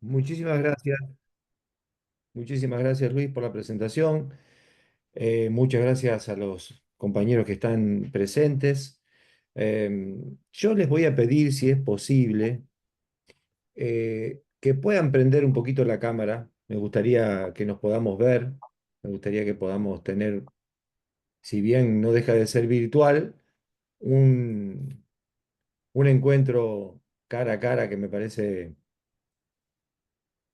Muchísimas gracias. Muchísimas gracias, Luis, por la presentación. Muchas gracias a los compañeros que están presentes. Yo les voy a pedir, si es posible, que puedan prender un poquito la cámara. Me gustaría que nos podamos ver. Me gustaría que podamos tener, si bien no deja de ser virtual, un, un encuentro cara a cara que me parece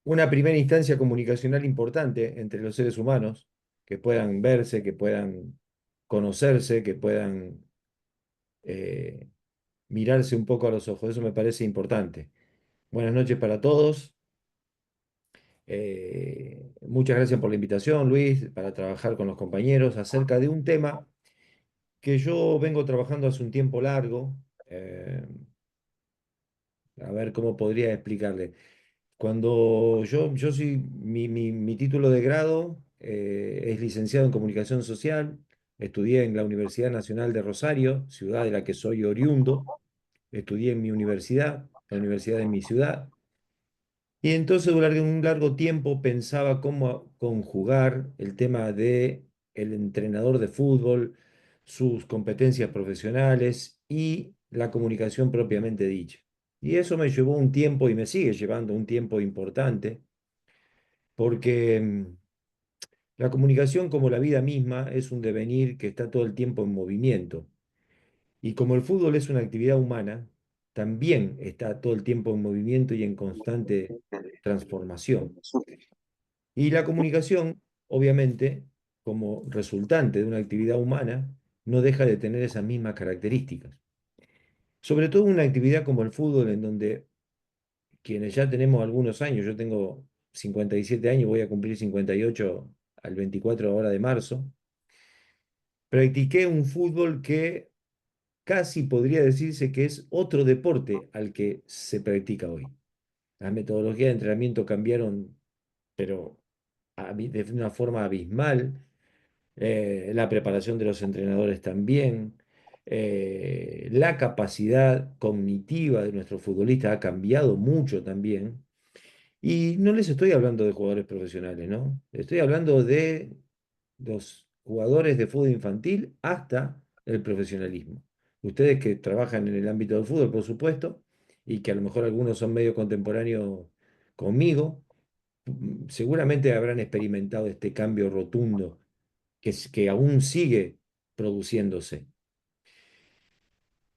una primera instancia comunicacional importante entre los seres humanos, que puedan verse, que puedan conocerse, que puedan eh, mirarse un poco a los ojos. Eso me parece importante. Buenas noches para todos. Muchas gracias por la invitación, Luis, para trabajar con los compañeros acerca de un tema que yo vengo trabajando hace un tiempo largo. eh, a ver cómo podría explicarle. Cuando yo soy, mi título de grado es licenciado en Comunicación Social, estudié en la Universidad Nacional de Rosario, ciudad de la que soy oriundo, estudié en mi universidad, la universidad de mi ciudad, y entonces durante un largo tiempo pensaba cómo conjugar el tema de el entrenador de fútbol, sus competencias profesionales y la comunicación propiamente dicha. Y eso me llevó un tiempo y me sigue llevando un tiempo importante, porque la comunicación, como la vida misma, es un devenir que está todo el tiempo en movimiento. Y como el fútbol es una actividad humana, también está todo el tiempo en movimiento y en constante transformación. Y la comunicación, obviamente, como resultante de una actividad humana, no deja de tener esas mismas características. Sobre todo una actividad como el fútbol, en donde quienes ya tenemos algunos años, yo tengo 57 años, voy a cumplir 58 al 24 ahora de marzo, practiqué un fútbol que casi podría decirse que es otro deporte al que se practica hoy. Las metodologías de entrenamiento cambiaron, pero de una forma abismal. La preparación de los entrenadores también. La capacidad cognitiva de nuestros futbolistas ha cambiado mucho también. Y no les estoy hablando de jugadores profesionales, ¿no? Estoy hablando de los jugadores de fútbol infantil hasta el profesionalismo. Ustedes que trabajan en el ámbito del fútbol, por supuesto, y que a lo mejor algunos son medio contemporáneos conmigo, seguramente habrán experimentado este cambio rotundo que aún sigue produciéndose.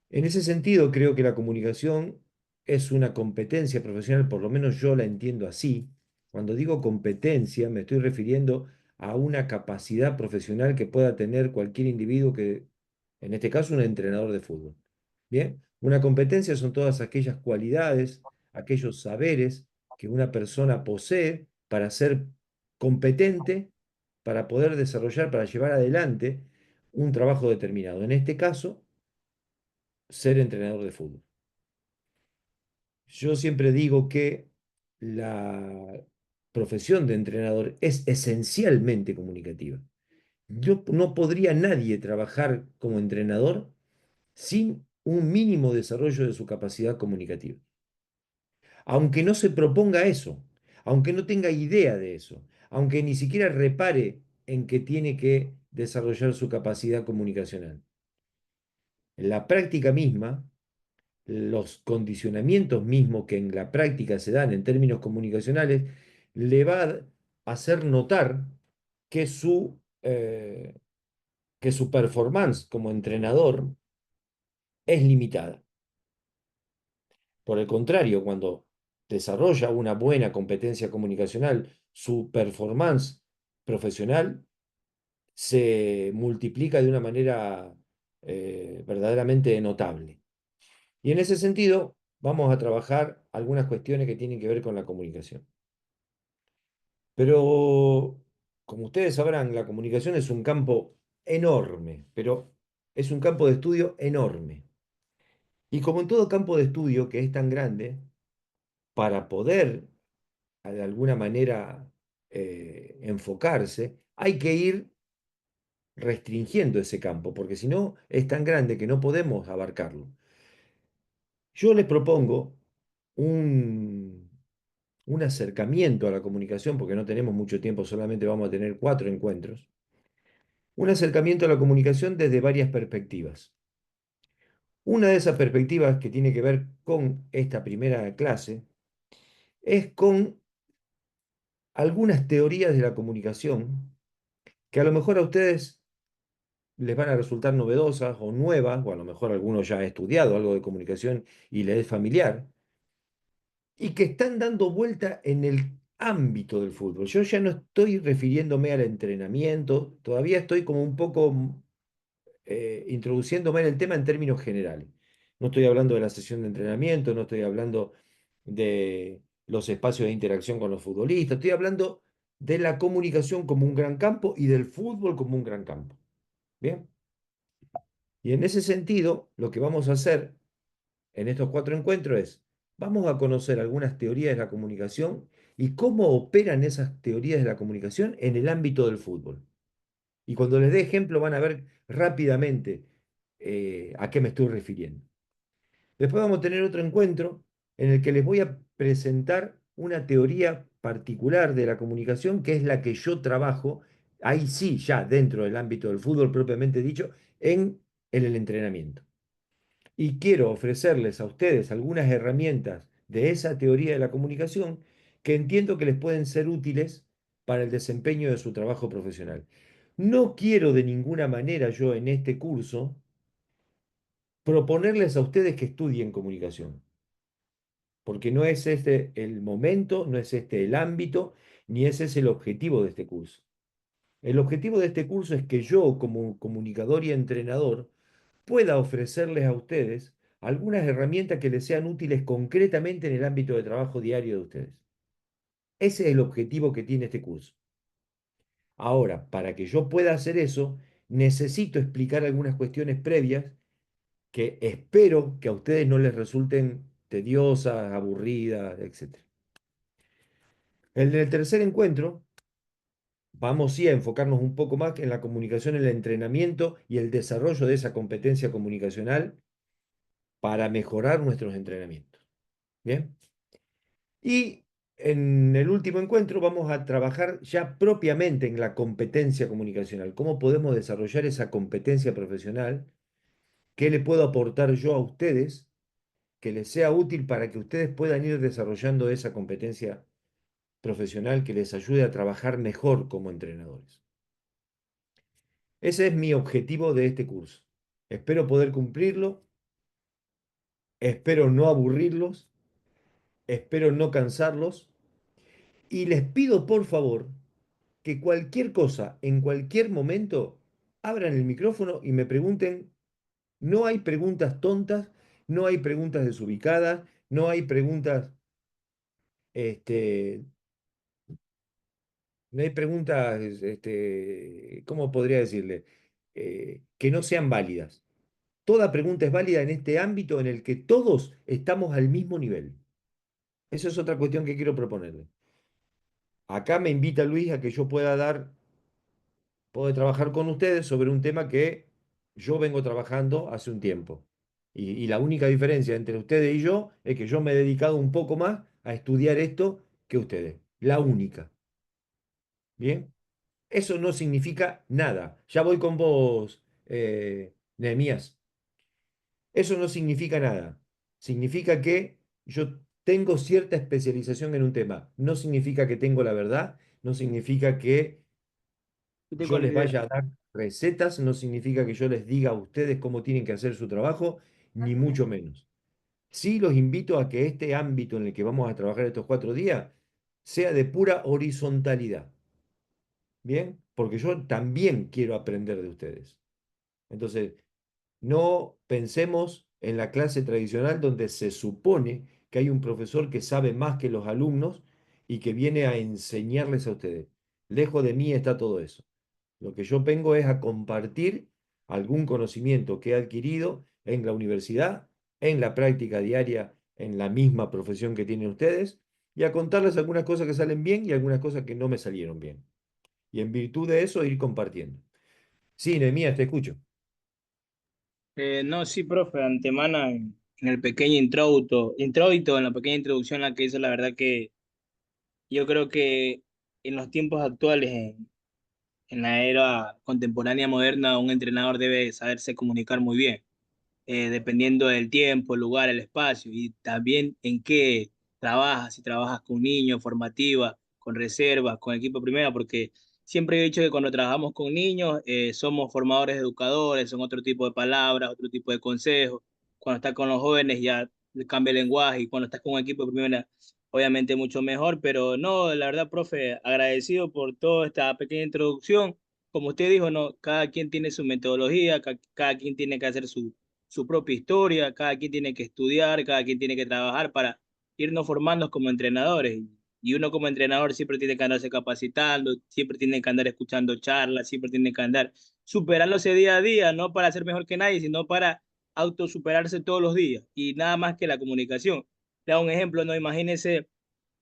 En ese sentido, creo que la comunicación es una competencia profesional, por lo menos yo la entiendo así. Cuando digo competencia, me estoy refiriendo a una capacidad profesional que pueda tener cualquier individuo que, en este caso, un entrenador de fútbol. Bien, una competencia son todas aquellas cualidades, aquellos saberes que una persona posee para ser competente, para poder desarrollar, para llevar adelante un trabajo determinado. En este caso, ser entrenador de fútbol. Yo siempre digo que la profesión de entrenador es esencialmente comunicativa. Yo no podría nadie trabajar como entrenador sin un mínimo desarrollo de su capacidad comunicativa. Aunque no se proponga eso, aunque no tenga idea de eso, aunque ni siquiera repare en que tiene que desarrollar su capacidad comunicacional. En la práctica misma, los condicionamientos mismos que en la práctica se dan en términos comunicacionales, le va a hacer notar que que su performance como entrenador es limitada. Por el contrario, cuando desarrolla una buena competencia comunicacional, su performance profesional se multiplica de una manera verdaderamente notable. Y en ese sentido, vamos a trabajar algunas cuestiones que tienen que ver con la comunicación. Pero, como ustedes sabrán, la comunicación es un campo enorme, pero es un campo de estudio enorme. Y como en todo campo de estudio que es tan grande, para poder de alguna manera enfocarse, hay que ir restringiendo ese campo, porque si no es tan grande que no podemos abarcarlo. Yo les propongo un, un acercamiento a la comunicación, porque no tenemos mucho tiempo, solamente vamos a tener 4 encuentros, un acercamiento a la comunicación desde varias perspectivas. Una de esas perspectivas que tiene que ver con esta primera clase es con algunas teorías de la comunicación que a lo mejor a ustedes les van a resultar novedosas o nuevas, o a lo mejor alguno ya ha estudiado algo de comunicación y le es familiar, y que están dando vuelta en el ámbito del fútbol. Yo ya no estoy refiriéndome al entrenamiento, todavía estoy como un poco introduciéndome en el tema en términos generales. No estoy hablando de la sesión de entrenamiento, no estoy hablando de los espacios de interacción con los futbolistas, estoy hablando de la comunicación como un gran campo y del fútbol como un gran campo. Bien, y en ese sentido, lo que vamos a hacer en estos 4 encuentros es, vamos a conocer algunas teorías de la comunicación y cómo operan esas teorías de la comunicación en el ámbito del fútbol. Y cuando les dé ejemplo van a ver rápidamente a qué me estoy refiriendo. Después vamos a tener otro encuentro en el que les voy a presentar una teoría particular de la comunicación, que es la que yo trabajo, ahí sí, ya dentro del ámbito del fútbol propiamente dicho, en el entrenamiento. Y quiero ofrecerles a ustedes algunas herramientas de esa teoría de la comunicación que entiendo que les pueden ser útiles para el desempeño de su trabajo profesional. No quiero de ninguna manera yo en este curso proponerles a ustedes que estudien comunicación, porque no es este el momento, no es este el ámbito, ni ese es el objetivo de este curso. El objetivo de este curso es que yo, como comunicador y entrenador, pueda ofrecerles a ustedes algunas herramientas que les sean útiles concretamente en el ámbito de trabajo diario de ustedes. Ese es el objetivo que tiene este curso. Ahora, para que yo pueda hacer eso, necesito explicar algunas cuestiones previas que espero que a ustedes no les resulten tediosas, aburridas, etc. En el tercer encuentro, vamos sí a enfocarnos un poco más en la comunicación, el entrenamiento y el desarrollo de esa competencia comunicacional para mejorar nuestros entrenamientos. Bien. Y en el último encuentro vamos a trabajar ya propiamente en la competencia comunicacional. ¿Cómo podemos desarrollar esa competencia profesional? ¿Qué le puedo aportar yo a ustedes que les sea útil para que ustedes puedan ir desarrollando esa competencia profesional que les ayude a trabajar mejor como entrenadores? Ese es mi objetivo de este curso. Espero poder cumplirlo, espero no aburrirlos, espero no cansarlos y les pido por favor que cualquier cosa, en cualquier momento, abran el micrófono y me pregunten. No hay preguntas tontas, no hay preguntas desubicadas, no hay preguntas, este, no hay preguntas, ¿cómo podría decirle? Que no sean válidas. Toda pregunta es válida en este ámbito en el que todos estamos al mismo nivel. Eso es otra cuestión que quiero proponerle. Acá me invita Luis a que yo pueda dar puedo trabajar con ustedes sobre un tema que yo vengo trabajando hace un tiempo. Y la única diferencia entre ustedes y yo es que yo me he dedicado un poco más a estudiar esto que ustedes. La única. ¿Bien? Eso no significa nada. Ya voy con vos, Nehemías. Eso no significa nada. Significa que yo tengo cierta especialización en un tema. No significa que tengo la verdad. No significa que Yo tengo yo la les idea. vaya a dar recetas, no significa que yo les diga a ustedes cómo tienen que hacer su trabajo, ni mucho menos. Sí los invito a que este ámbito en el que vamos a trabajar estos 4 días sea de pura horizontalidad, ¿bien? Porque yo también quiero aprender de ustedes. Entonces, no pensemos en la clase tradicional donde se supone que hay un profesor que sabe más que los alumnos y que viene a enseñarles a ustedes. Lejos de mí está todo eso. Lo que yo vengo es a compartir algún conocimiento que he adquirido en la universidad, en la práctica diaria, en la misma profesión que tienen ustedes, y a contarles algunas cosas que salen bien y algunas cosas que no me salieron bien. Y en virtud de eso ir compartiendo. Sí, Nehemías, te escucho. No, sí, profe, de antemano en el pequeño introito, en la pequeña introducción a la que hizo, la verdad que Yo creo que en los tiempos actuales, en la era contemporánea moderna, un entrenador debe saberse comunicar muy bien, dependiendo del tiempo, el lugar, el espacio y también en qué trabajas, si trabajas con niños, formativa, con reservas, con equipo primera, porque siempre he dicho que cuando trabajamos con niños somos formadores educadores, son otro tipo de palabras, otro tipo de consejos. Cuando estás con los jóvenes ya cambia el lenguaje y cuando estás con un equipo primera, obviamente mucho mejor, pero no, la verdad, profe, agradecido por toda esta pequeña introducción. Como usted dijo, no, cada quien tiene su metodología, cada quien tiene que hacer su propia historia, cada quien tiene que estudiar, cada quien tiene que trabajar para irnos formando como entrenadores. Y uno como entrenador siempre tiene que andarse capacitando, siempre tiene que andar escuchando charlas, siempre tiene que andar superándose día a día, no para ser mejor que nadie, sino para autosuperarse todos los días. Y nada más que la comunicación. Le da un ejemplo, no imagínese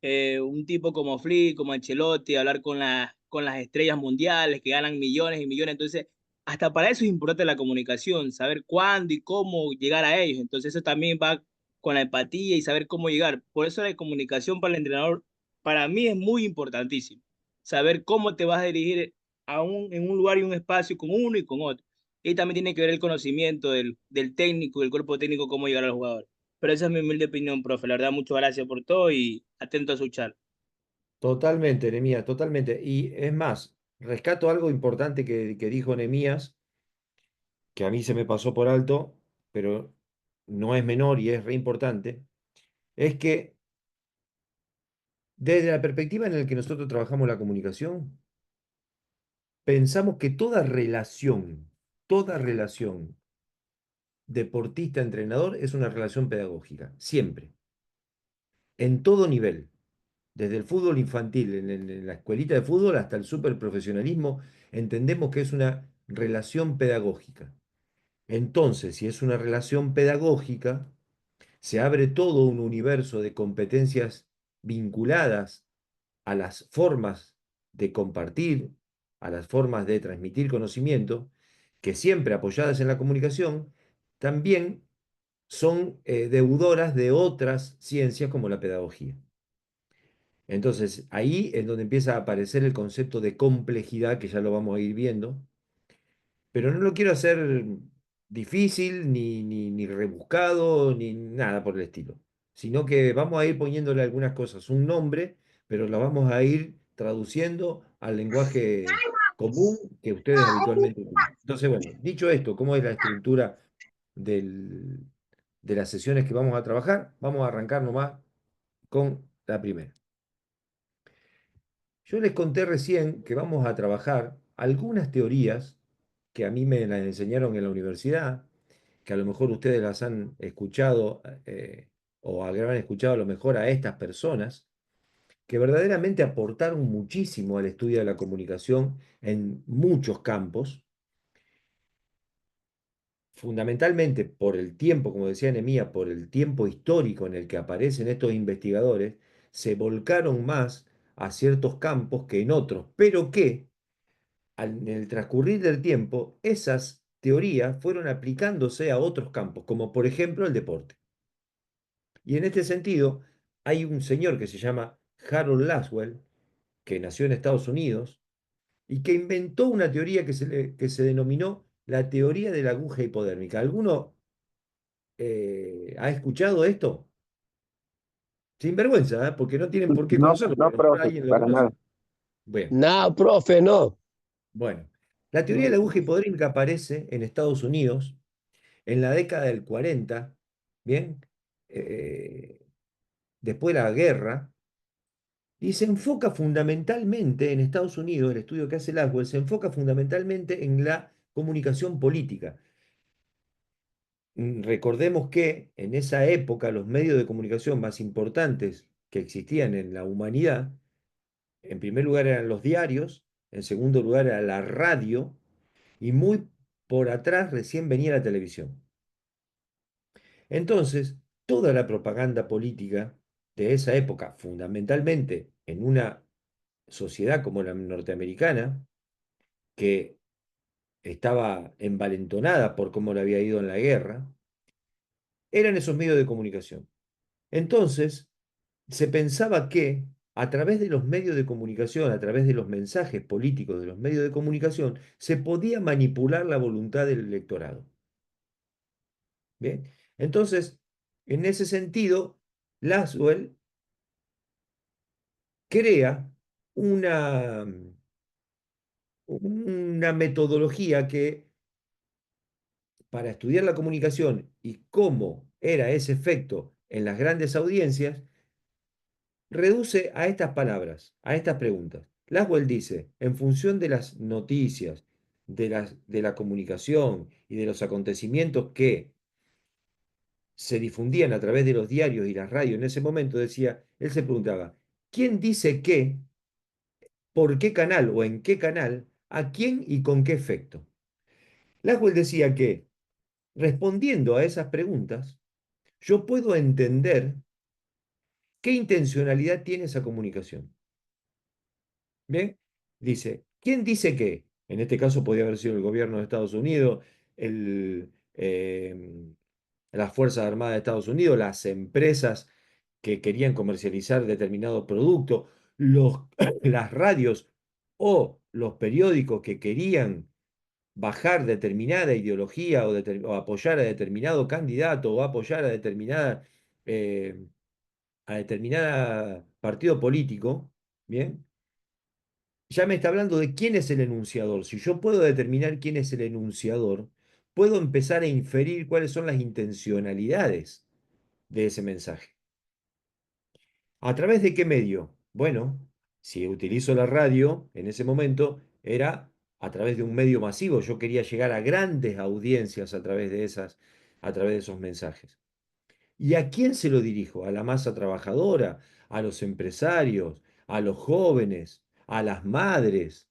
un tipo como Flick, como Ancelotti, hablar con las estrellas mundiales que ganan millones y millones. Entonces, hasta para eso es importante la comunicación, saber cuándo y cómo llegar a ellos. Entonces, eso también va con la empatía y saber cómo llegar. Por eso la comunicación para el entrenador, para mí es muy importantísimo. Saber cómo te vas a dirigir en un lugar y un espacio con uno y con otro. Y también tiene que ver el conocimiento del técnico, del cuerpo técnico, cómo llegar a los jugadores. Pero esa es mi humilde opinión, profe. La verdad, muchas gracias por todo y atento a su charla. Totalmente, Nehemías, totalmente. Y es más, rescato algo importante que dijo Nehemías, que a mí se me pasó por alto, pero no es menor y es re importante, es que desde la perspectiva en la que nosotros trabajamos la comunicación, pensamos que toda relación deportista-entrenador es una relación pedagógica, siempre, en todo nivel, desde el fútbol infantil, en la escuelita de fútbol, hasta el superprofesionalismo, entendemos que es una relación pedagógica. Entonces, si es una relación pedagógica, se abre todo un universo de competencias vinculadas a las formas de compartir, a las formas de transmitir conocimiento, que siempre apoyadas en la comunicación, también son deudoras de otras ciencias como la pedagogía. Entonces, ahí es donde empieza a aparecer el concepto de complejidad, que ya lo vamos a ir viendo, pero no lo quiero hacer difícil, ni rebuscado, ni nada por el estilo, sino que vamos a ir poniéndole algunas cosas un nombre, pero las vamos a ir traduciendo al lenguaje común que ustedes habitualmente utilizan. Entonces, bueno, dicho esto, ¿cómo es la estructura del- de las sesiones que vamos a trabajar? Vamos a arrancar nomás con la primera. Yo les conté recién que vamos a trabajar algunas teorías que a mí me las enseñaron en la universidad, que a lo mejor ustedes las han escuchado o habrán escuchado a lo mejor a estas personas, que verdaderamente aportaron muchísimo al estudio de la comunicación en muchos campos, fundamentalmente por el tiempo, como decía Nemía, por el tiempo histórico en el que aparecen estos investigadores, se volcaron más a ciertos campos que en otros, pero que en el transcurrir del tiempo, esas teorías fueron aplicándose a otros campos, como por ejemplo el deporte. Y en este sentido, hay un señor que se llama Harold Laswell, que nació en Estados Unidos, y que inventó una teoría que se denominó la teoría de la aguja hipodérmica. ¿Alguno ha escuchado esto? Sin vergüenza, ¿eh? Porque no tienen por qué No, conocerlo, no, pero a lo mejor profe, alguien lo para conoce. nada. Bien, No, profe, no. bueno. La teoría de No, la aguja hipodérmica aparece en Estados Unidos en la década del 40, ¿bien? Eh, Después de la guerra, y se enfoca fundamentalmente en Estados Unidos, el estudio que hace Laswell, se enfoca fundamentalmente en la comunicación política. Recordemos que en esa época los medios de comunicación más importantes que existían en la humanidad, en primer lugar eran los diarios, en segundo lugar era la radio, y muy por atrás recién venía la televisión. Entonces, toda la propaganda política de esa época, fundamentalmente en una sociedad como la norteamericana, que estaba envalentonada por cómo le había ido en la guerra, eran esos medios de comunicación. Entonces, se pensaba que a través de los medios de comunicación, a través de los mensajes políticos de los medios de comunicación, se podía manipular la voluntad del electorado. ¿Bien? Entonces, en ese sentido, Laswell crea una, una metodología que, para estudiar la comunicación y cómo era ese efecto en las grandes audiencias, reduce a estas palabras, a estas preguntas. Laswell dice, en función de las noticias, de la comunicación y de los acontecimientos que se difundían a través de los diarios y las radios en ese momento, decía, él se preguntaba, ¿quién dice qué, por qué canal o en qué canal, a quién y con qué efecto? Laswell decía que, respondiendo a esas preguntas, yo puedo entender qué intencionalidad tiene esa comunicación. Bien, dice, ¿quién dice qué? En este caso podría haber sido el gobierno de Estados Unidos, el, las Fuerzas Armadas de Estados Unidos, las empresas que querían comercializar determinado producto, los, las radios o los periódicos que querían bajar determinada ideología o apoyar a determinado candidato o apoyar eh, a determinada partido político, ¿bien? Ya me está hablando de quién es el enunciador. Si yo puedo determinar quién es el enunciador, puedo empezar a inferir cuáles son las intencionalidades de ese mensaje. ¿A través de qué medio? Bueno, si utilizo la radio, en ese momento era a través de un medio masivo. Yo quería llegar a grandes audiencias a través de esos mensajes. ¿Y a quién se lo dirijo? ¿A la masa trabajadora? ¿A los empresarios? ¿A los jóvenes? ¿A las madres?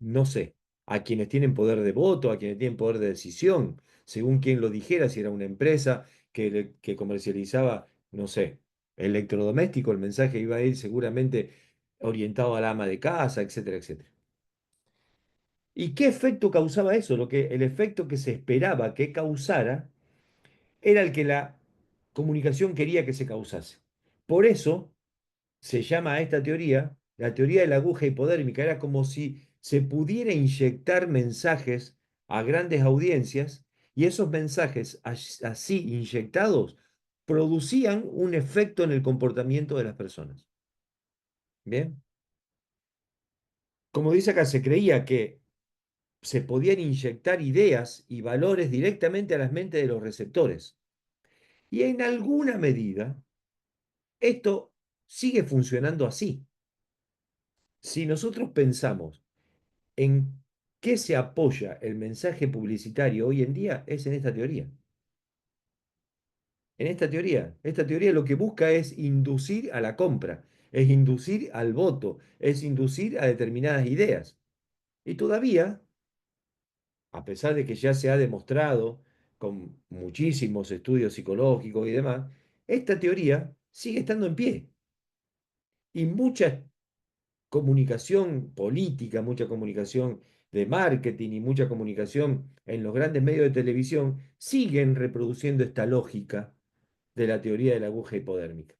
No sé, a quienes tienen poder de voto, a quienes tienen poder de decisión, según quien lo dijera, si era una empresa que comercializaba, no sé, electrodoméstico, el mensaje iba a ir seguramente orientado al ama de casa, etcétera, etcétera. ¿Y qué efecto causaba eso? El efecto que se esperaba que causara era el que la comunicación quería que se causase. Por eso se llama a esta teoría la teoría de la aguja hipodérmica. Era como si se pudiera inyectar mensajes a grandes audiencias y esos mensajes así inyectados producían un efecto en el comportamiento de las personas. Bien, como dice acá, se creía que se podían inyectar ideas y valores directamente a las mentes de los receptores. Y en alguna medida, esto sigue funcionando así. Si nosotros pensamos en qué se apoya el mensaje publicitario hoy en día, es en esta teoría. En esta teoría lo que busca es inducir a la compra, es inducir al voto, es inducir a determinadas ideas. Y todavía, a pesar de que ya se ha demostrado con muchísimos estudios psicológicos y demás, esta teoría sigue estando en pie. Y mucha comunicación política, mucha comunicación de marketing y mucha comunicación en los grandes medios de televisión siguen reproduciendo esta lógica de la teoría de la aguja hipodérmica.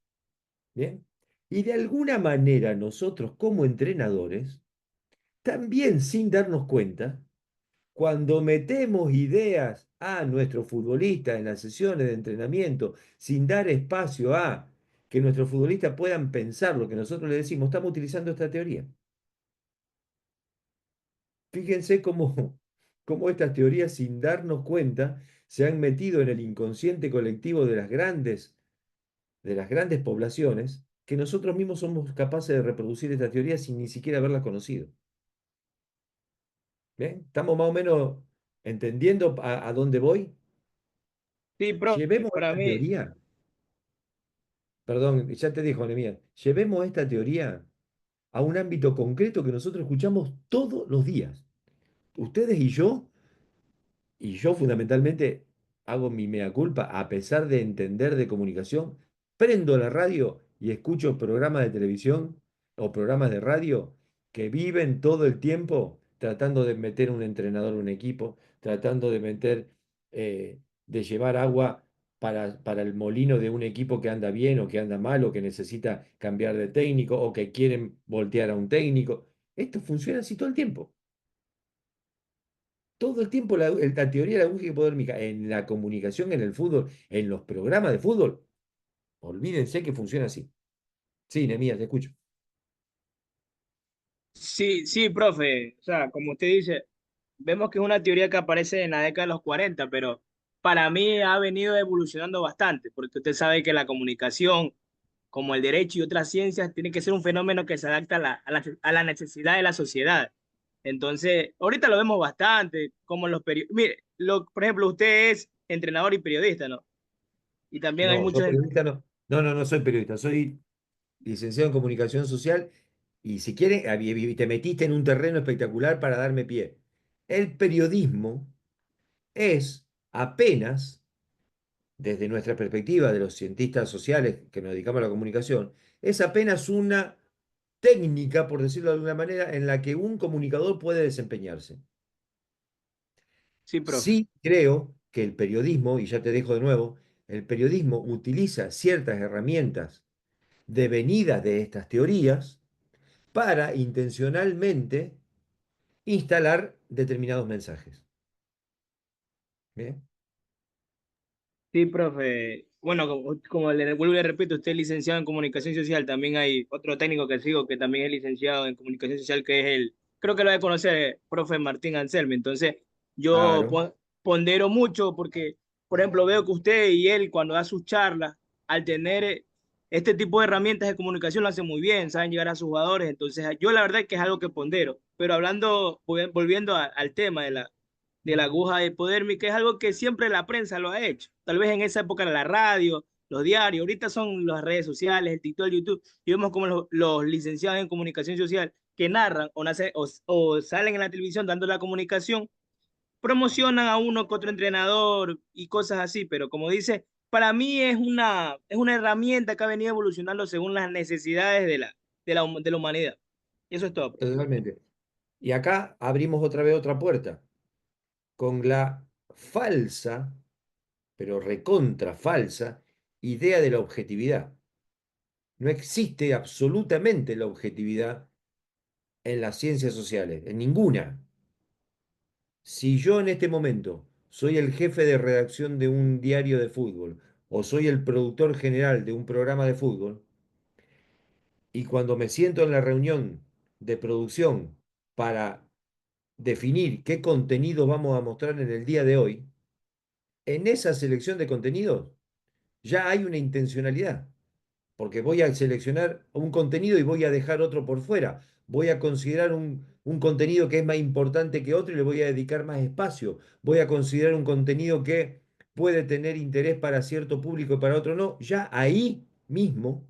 ¿Bien? Y de alguna manera nosotros como entrenadores, también sin darnos cuenta, cuando metemos ideas a nuestros futbolistas en las sesiones de entrenamiento, sin dar espacio a que nuestros futbolistas puedan pensar lo que nosotros les decimos, estamos utilizando esta teoría. Fíjense cómo estas teorías, sin darnos cuenta, se han metido en el inconsciente colectivo de las grandes poblaciones, que nosotros mismos somos capaces de reproducir estas teorías sin ni siquiera haberlas conocido. ¿Bien? ¿Estamos más o menos entendiendo a dónde voy? Sí, profe, Llevemos para esta mí, teoría, perdón, ya te dijo Anemía, llevemos esta teoría a un ámbito concreto que nosotros escuchamos todos los días. Ustedes y yo fundamentalmente hago mi mea culpa, a pesar de entender de comunicación, prendo la radio y escucho programas de televisión o programas de radio que viven todo el tiempo tratando de meter un entrenador en un equipo, tratando de meter, de llevar agua para el molino de un equipo que anda bien o que anda mal o que necesita cambiar de técnico o que quieren voltear a un técnico. Esto funciona así todo el tiempo. Todo el tiempo la teoría de la aguja hipodérmica en la comunicación, en el fútbol, en los programas de fútbol, olvídense que funciona así. Sí, Nemías, te escucho. Sí, sí, profe. O sea, como usted dice, vemos que es una teoría que aparece en la década de los 40, pero para mí ha venido evolucionando bastante, porque usted sabe que la comunicación, como el derecho y otras ciencias, tiene que ser un fenómeno que se adapta a la necesidad de la sociedad. Entonces, ahorita lo vemos bastante, como en los periodistas. Mire, por ejemplo, usted es entrenador y periodista, ¿no? Y también hay No, yo muchos. periodista no. No, no, no soy periodista, soy licenciado en comunicación social y si quieren, te metiste en un terreno espectacular para darme pie. El periodismo es apenas, desde nuestra perspectiva de los cientistas sociales que nos dedicamos a la comunicación, es apenas una técnica, por decirlo de alguna manera, en la que un comunicador puede desempeñarse. Sí, profe. Sí creo que el periodismo, y ya te dejo de nuevo, el periodismo utiliza ciertas herramientas devenidas de estas teorías para intencionalmente instalar determinados mensajes. ¿Bien? Sí, profe. Bueno, como le vuelvo y le repito, usted es licenciado en comunicación social. También hay otro técnico que sigo que también es licenciado en comunicación social, que es creo que lo debe conocer, profe Martín Anselmi. Entonces, yo Claro, pondero mucho porque, por ejemplo, veo que usted y él, cuando da sus charlas, al tener este tipo de herramientas de comunicación, lo hacen muy bien, saben llegar a sus jugadores. Entonces, yo la verdad es que es algo que pondero. Pero hablando, volviendo al tema de la aguja hipodérmica, es algo que siempre la prensa lo ha hecho. Tal vez en esa época era la radio, los diarios, ahorita son las redes sociales, el TikTok, el YouTube, y vemos como los licenciados en comunicación social que narran o salen en la televisión dando la comunicación, promocionan a uno que otro entrenador y cosas así, pero como dice, para mí es una herramienta que ha venido evolucionando según las necesidades de la humanidad. Y eso es todo, profe. totalmente. Y acá abrimos otra vez otra puerta con la falsa, pero recontra falsa, idea de la objetividad. No existe absolutamente la objetividad en las ciencias sociales, en ninguna. Si yo en este momento soy el jefe de redacción de un diario de fútbol o soy el productor general de un programa de fútbol, y cuando me siento en la reunión de producción para definir qué contenido vamos a mostrar en el día de hoy, en esa selección de contenidos ya hay una intencionalidad, porque voy a seleccionar un contenido y voy a dejar otro por fuera. Voy a considerar un contenido que es más importante que otro y le voy a dedicar más espacio. Voy a considerar un contenido que puede tener interés para cierto público y para otro no. Ya ahí mismo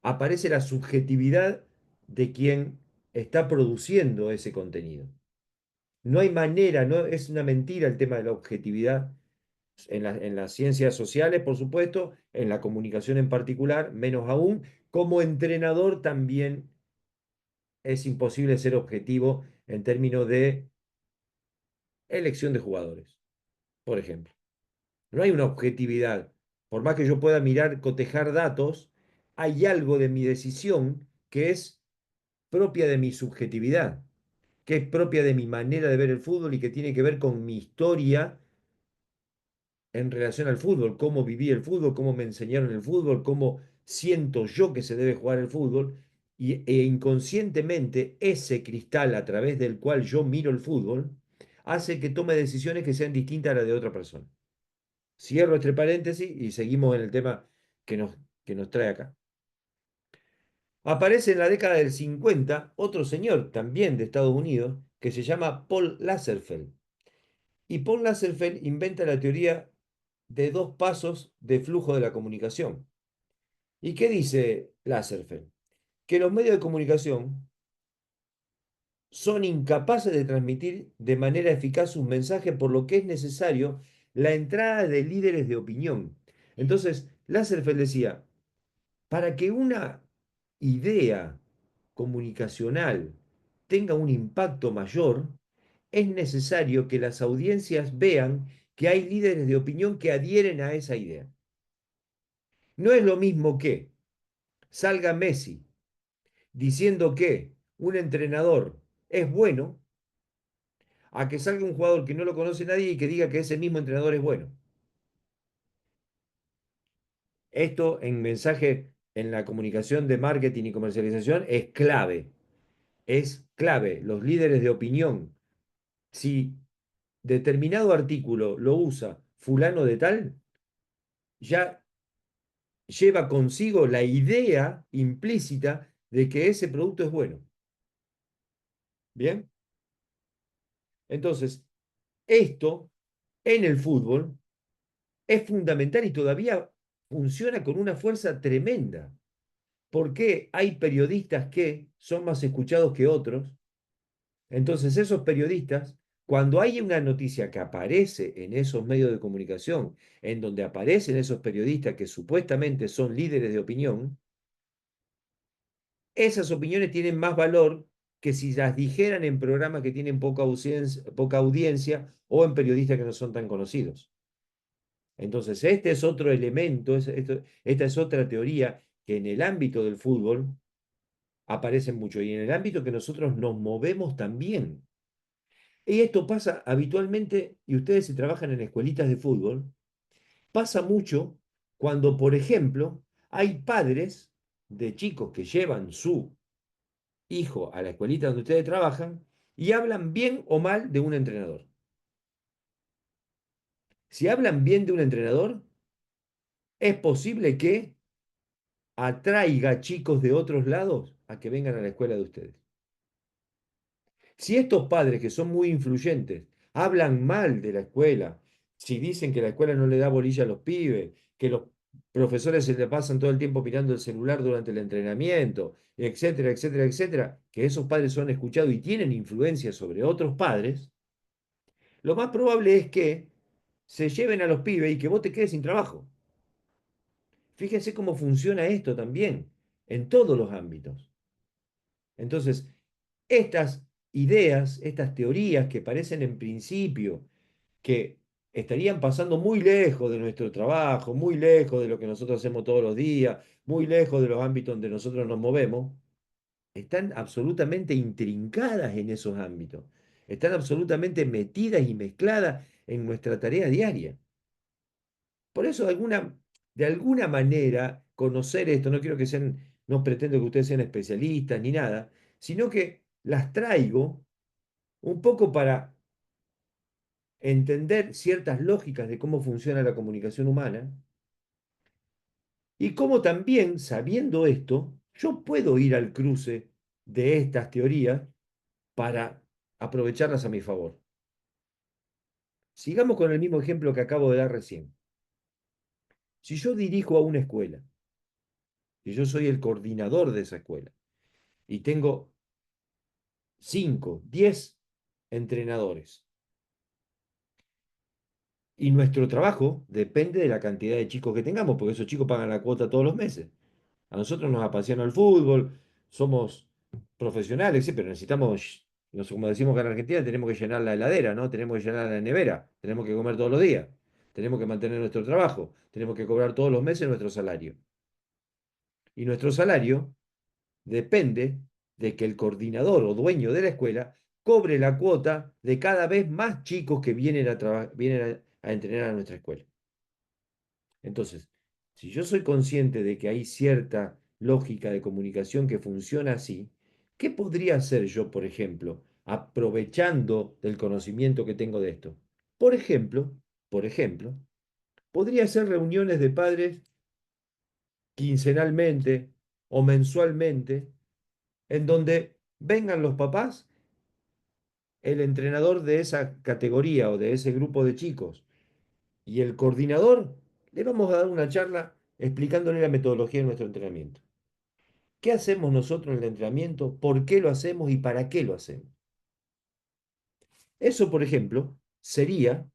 aparece la subjetividad de quien está produciendo ese contenido. No hay manera, no es una mentira el tema de la objetividad en las ciencias sociales, por supuesto, en la comunicación en particular, menos aún. Como entrenador también es imposible ser objetivo en términos de elección de jugadores, por ejemplo. No hay una objetividad. Por más que yo pueda mirar, cotejar datos, hay algo de mi decisión que es propia de mi subjetividad, que es propia de mi manera de ver el fútbol y que tiene que ver con mi historia en relación al fútbol, cómo viví el fútbol, cómo me enseñaron el fútbol, cómo siento yo que se debe jugar el fútbol, e inconscientemente ese cristal a través del cual yo miro el fútbol hace que tome decisiones que sean distintas a las de otra persona. Cierro este paréntesis y seguimos en el tema que que nos trae acá. Aparece en la década del 50 otro señor, también de Estados Unidos, que se llama Paul Lasserfeld. Y Paul Lasserfeld inventa la teoría de dos pasos de flujo de la comunicación. ¿Y qué dice Lasserfeld? Que los medios de comunicación son incapaces de transmitir de manera eficaz un mensaje, por lo que es necesario la entrada de líderes de opinión. Entonces, Lasserfeld decía, para que una idea comunicacional tenga un impacto mayor, es necesario que las audiencias vean que hay líderes de opinión que adhieren a esa idea. No es lo mismo que salga Messi diciendo que un entrenador es bueno a que salga un jugador que no lo conoce nadie y que diga que ese mismo entrenador es bueno. Esto en mensaje, en la comunicación de marketing y comercialización es clave. Es clave. Los líderes de opinión, si determinado artículo lo usa fulano de tal, ya lleva consigo la idea implícita de que ese producto es bueno. Bien, entonces, esto en el fútbol es fundamental y todavía funciona con una fuerza tremenda. ¿Por qué hay periodistas que son más escuchados que otros? Entonces, esos periodistas, cuando hay una noticia que aparece en esos medios de comunicación, en donde aparecen esos periodistas que supuestamente son líderes de opinión, esas opiniones tienen más valor que si las dijeran en programas que tienen poca audiencia o en periodistas que no son tan conocidos. Entonces, este es otro elemento, esta es otra teoría que en el ámbito del fútbol aparece mucho y en el ámbito que nosotros nos movemos también. Y esto pasa habitualmente, y ustedes si trabajan en escuelitas de fútbol, pasa mucho cuando, por ejemplo, hay padres de chicos que llevan su hijo a la escuelita donde ustedes trabajan y hablan bien o mal de un entrenador. Si hablan bien de un entrenador, es posible que atraiga chicos de otros lados a que vengan a la escuela de ustedes. Si estos padres que son muy influyentes hablan mal de la escuela, si dicen que la escuela no le da bolilla a los pibes, que los profesores se le pasan todo el tiempo mirando el celular durante el entrenamiento, etcétera, etcétera, etcétera, que esos padres son escuchados y tienen influencia sobre otros padres, lo más probable es que se lleven a los pibes y que vos te quedes sin trabajo. Fíjense cómo funciona esto también en todos los ámbitos. Entonces, estas ideas, estas teorías que parecen en principio que estarían pasando muy lejos de nuestro trabajo, muy lejos de lo que nosotros hacemos todos los días, muy lejos de los ámbitos donde nosotros nos movemos, están absolutamente intrincadas en esos ámbitos, están absolutamente metidas y mezcladas en nuestra tarea diaria. Por eso, de alguna manera, conocer esto, no quiero que sean, no pretendo que ustedes sean especialistas ni nada, sino que las traigo un poco para entender ciertas lógicas de cómo funciona la comunicación humana y cómo también, sabiendo esto, yo puedo ir al cruce de estas teorías para aprovecharlas a mi favor. Sigamos con el mismo ejemplo que acabo de dar recién. Si yo dirijo a una escuela y yo soy el coordinador de esa escuela y tengo 5, 10 entrenadores y nuestro trabajo depende de la cantidad de chicos que tengamos, porque esos chicos pagan la cuota todos los meses. A nosotros nos apasiona el fútbol, somos profesionales, sí, pero necesitamos, como decimos acá en Argentina, tenemos que llenar la heladera, ¿no? Tenemos que llenar la nevera, tenemos que comer todos los días, tenemos que mantener nuestro trabajo, tenemos que cobrar todos los meses nuestro salario. Y nuestro salario depende de que el coordinador o dueño de la escuela cobre la cuota de cada vez más chicos que vienen a entrenar a nuestra escuela. Entonces, si yo soy consciente de que hay cierta lógica de comunicación que funciona así, ¿qué podría hacer yo, por ejemplo, aprovechando del conocimiento que tengo de esto? Por ejemplo, por ejemplo, podría hacer reuniones de padres quincenalmente o mensualmente en donde vengan los papás, el entrenador de esa categoría o de ese grupo de chicos y el coordinador, le vamos a dar una charla explicándole la metodología de nuestro entrenamiento. ¿Qué hacemos nosotros en el entrenamiento? ¿Por qué lo hacemos y para qué lo hacemos? Eso, por ejemplo, sería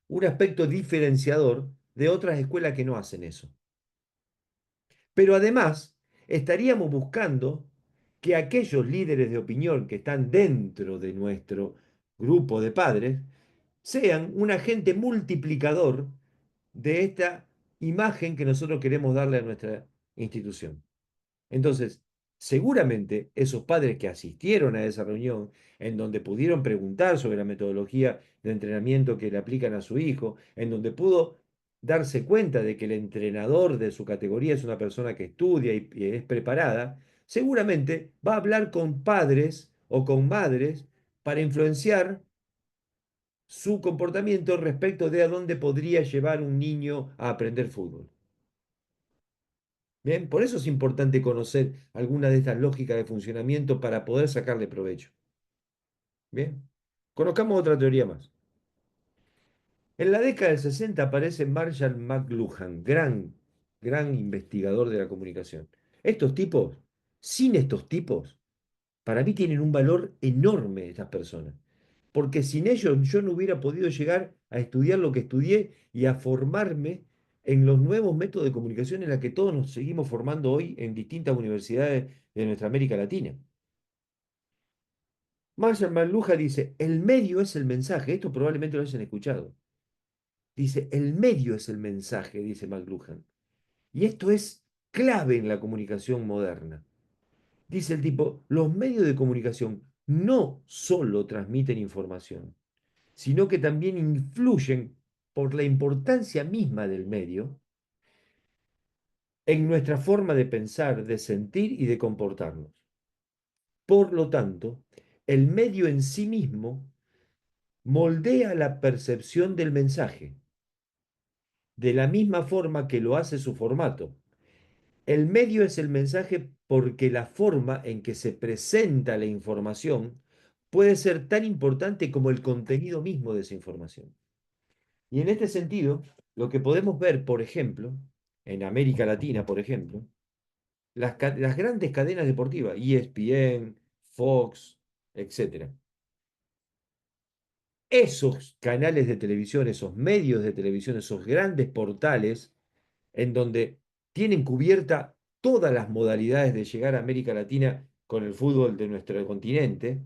un aspecto diferenciador de otras escuelas que no hacen eso. Pero además, estaríamos buscando que aquellos líderes de opinión que están dentro de nuestro grupo de padres sean un agente multiplicador de esta imagen que nosotros queremos darle a nuestra institución. Entonces, seguramente esos padres que asistieron a esa reunión, en donde pudieron preguntar sobre la metodología de entrenamiento que le aplican a su hijo, en donde pudo darse cuenta de que el entrenador de su categoría es una persona que estudia y es preparada, seguramente va a hablar con padres o con madres para influenciar su comportamiento respecto de a dónde podría llevar un niño a aprender fútbol. Bien, por eso es importante conocer alguna de estas lógicas de funcionamiento para poder sacarle provecho. Bien, conozcamos otra teoría más. En la década del 60 aparece Marshall McLuhan, gran investigador de la comunicación. Estos tipos, sin estos tipos, para mí tienen un valor enorme estas personas, porque sin ellos yo no hubiera podido llegar a estudiar lo que estudié y a formarme en los nuevos métodos de comunicación en la que todos nos seguimos formando hoy en distintas universidades de nuestra América Latina. Marshall McLuhan dice, el medio es el mensaje, esto probablemente lo hayan escuchado. Dice, el medio es el mensaje, dice McLuhan. Y esto es clave en la comunicación moderna. Dice el tipo, los medios de comunicación no solo transmiten información, sino que también influyen por la importancia misma del medio en nuestra forma de pensar, de sentir y de comportarnos. Por lo tanto, el medio en sí mismo moldea la percepción del mensaje, de la misma forma que lo hace su formato. El medio es el mensaje porque la forma en que se presenta la información puede ser tan importante como el contenido mismo de esa información. Y en este sentido, lo que podemos ver, por ejemplo, en América Latina, por ejemplo, las grandes cadenas deportivas, ESPN, Fox, etcétera. Esos canales de televisión, esos medios de televisión, esos grandes portales en donde tienen cubierta todas las modalidades de llegar a América Latina con el fútbol de nuestro continente,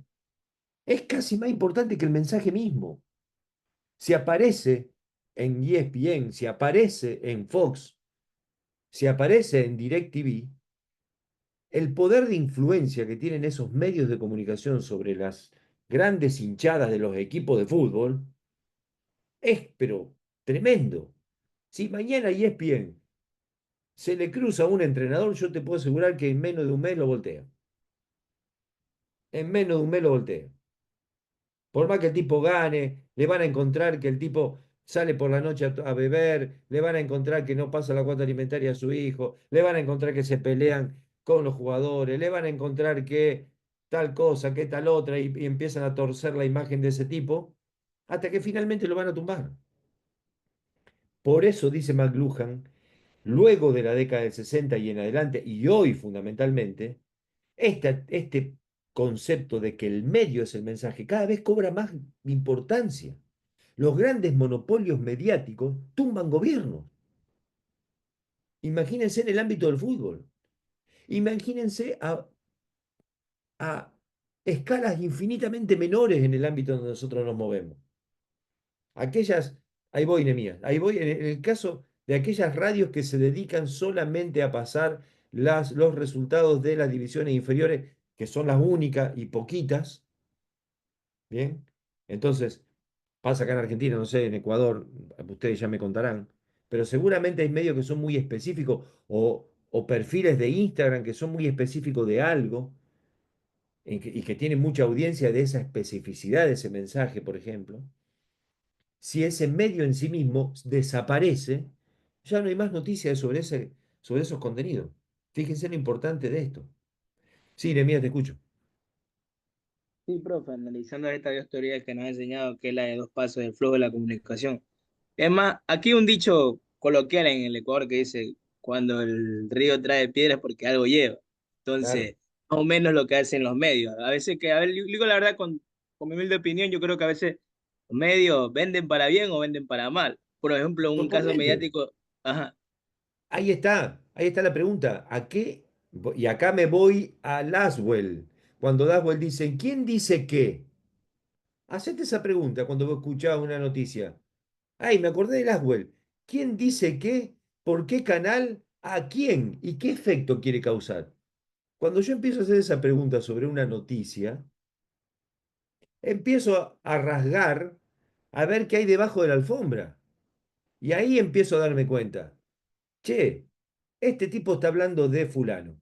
es casi más importante que el mensaje mismo. Si aparece en ESPN, si aparece en Fox, si aparece en DirecTV, el poder de influencia que tienen esos medios de comunicación sobre las grandes hinchadas de los equipos de fútbol es, pero, tremendo. Si mañana ESPN se le cruza a un entrenador, yo te puedo asegurar que en menos de un mes lo voltea. En menos de un mes lo voltea. Por más que el tipo gane, le van a encontrar que el tipo sale por la noche a beber, le van a encontrar que no pasa la cuota alimentaria a su hijo, le van a encontrar que se pelean con los jugadores, le van a encontrar que tal cosa, que tal otra, y empiezan a torcer la imagen de ese tipo, hasta que finalmente lo van a tumbar. Por eso, dice McLuhan, luego de la década del 60 y en adelante, y hoy fundamentalmente, este concepto de que el medio es el mensaje cada vez cobra más importancia. Los grandes monopolios mediáticos tumban gobiernos. Imagínense en el ámbito del fútbol. Imagínense a escalas infinitamente menores en el ámbito donde nosotros nos movemos. Aquellas, ahí voy, Nemías, ahí voy en el caso de aquellas radios que se dedican solamente a pasar los resultados de las divisiones inferiores, que son las únicas y poquitas, ¿bien? Entonces, pasa acá en Argentina, no sé, en Ecuador, ustedes ya me contarán, pero seguramente hay medios que son muy específicos o perfiles de Instagram que son muy específicos de algo y que tienen mucha audiencia de esa especificidad de ese mensaje, por ejemplo. Si ese medio en sí mismo desaparece, ya no hay más noticias sobre esos contenidos. Fíjense lo importante de esto. Sí, Nemía, te escucho. Sí, profe, analizando esta dos teorías que nos ha enseñado, que es la de dos pasos del flujo de la comunicación. Es más, aquí un dicho coloquial en el Ecuador que dice, cuando el río trae piedras porque algo lleva. Claro. Entonces, más o menos lo que hacen los medios. A veces que, a ver, digo la verdad, con mi humilde opinión, yo creo que a veces los medios venden para bien o venden para mal. Por ejemplo, un caso Totalmente. mediático, ajá, Ahí está la pregunta. ¿A qué? Y acá me voy a Laswell. Cuando Laswell dice, ¿quién dice qué? hacete esa pregunta cuando vos escuchás una noticia. Ay, me acordé de Laswell. ¿Quién dice qué? ¿Por qué canal? ¿A quién? ¿Y qué efecto quiere causar? Cuando yo empiezo a hacer esa pregunta sobre una noticia, empiezo a rasgar a ver qué hay debajo de la alfombra. Y ahí empiezo a darme cuenta. Che, este tipo está hablando de fulano.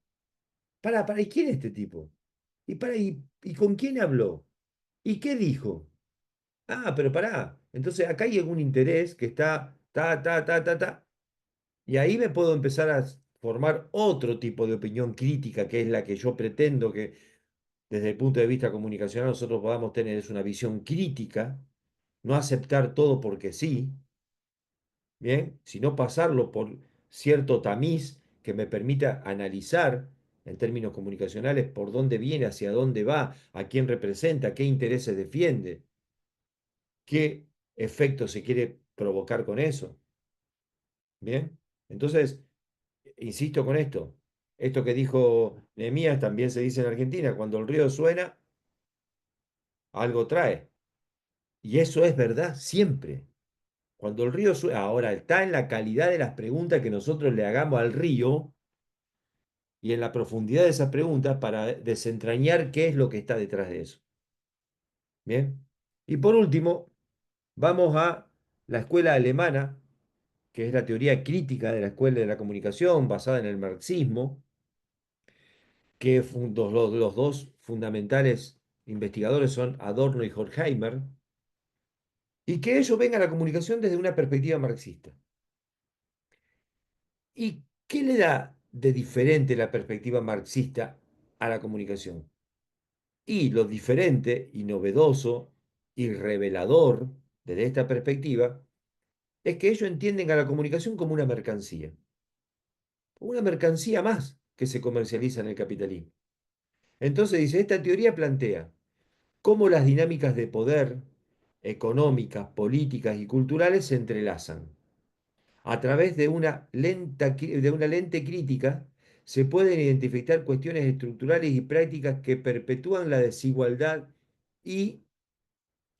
¿Y quién es este tipo? ¿Y con quién habló? ¿Y qué dijo? Ah, pero pará. Entonces acá hay algún interés que está, ta. Y ahí me puedo empezar a formar otro tipo de opinión crítica, que es la que yo pretendo que desde el punto de vista comunicacional nosotros podamos tener, es una visión crítica, no aceptar todo porque sí, ¿bien? Sino pasarlo por cierto tamiz que me permita analizar en términos comunicacionales por dónde viene, hacia dónde va, a quién representa, qué intereses defiende, qué efecto se quiere provocar con eso, ¿bien? Entonces, insisto con esto. Esto que dijo Nehemías también se dice en Argentina, cuando el río suena, algo trae. Y eso es verdad siempre. Cuando el río suena, ahora está en la calidad de las preguntas que nosotros le hagamos al río y en la profundidad de esas preguntas para desentrañar qué es lo que está detrás de eso. Bien. Y por último, vamos a la escuela alemana, que es la teoría crítica de la escuela de la comunicación basada en el marxismo, que los dos fundamentales investigadores son Adorno y Horkheimer, y que ellos ven a la comunicación desde una perspectiva marxista. ¿Y qué le da de diferente la perspectiva marxista a la comunicación? Y lo diferente y novedoso y revelador desde esta perspectiva es que ellos entienden a la comunicación como una mercancía más que se comercializa en el capitalismo. Entonces dice, esta teoría plantea cómo las dinámicas de poder económicas, políticas y culturales se entrelazan. A través de una lente crítica se pueden identificar cuestiones estructurales y prácticas que perpetúan la desigualdad y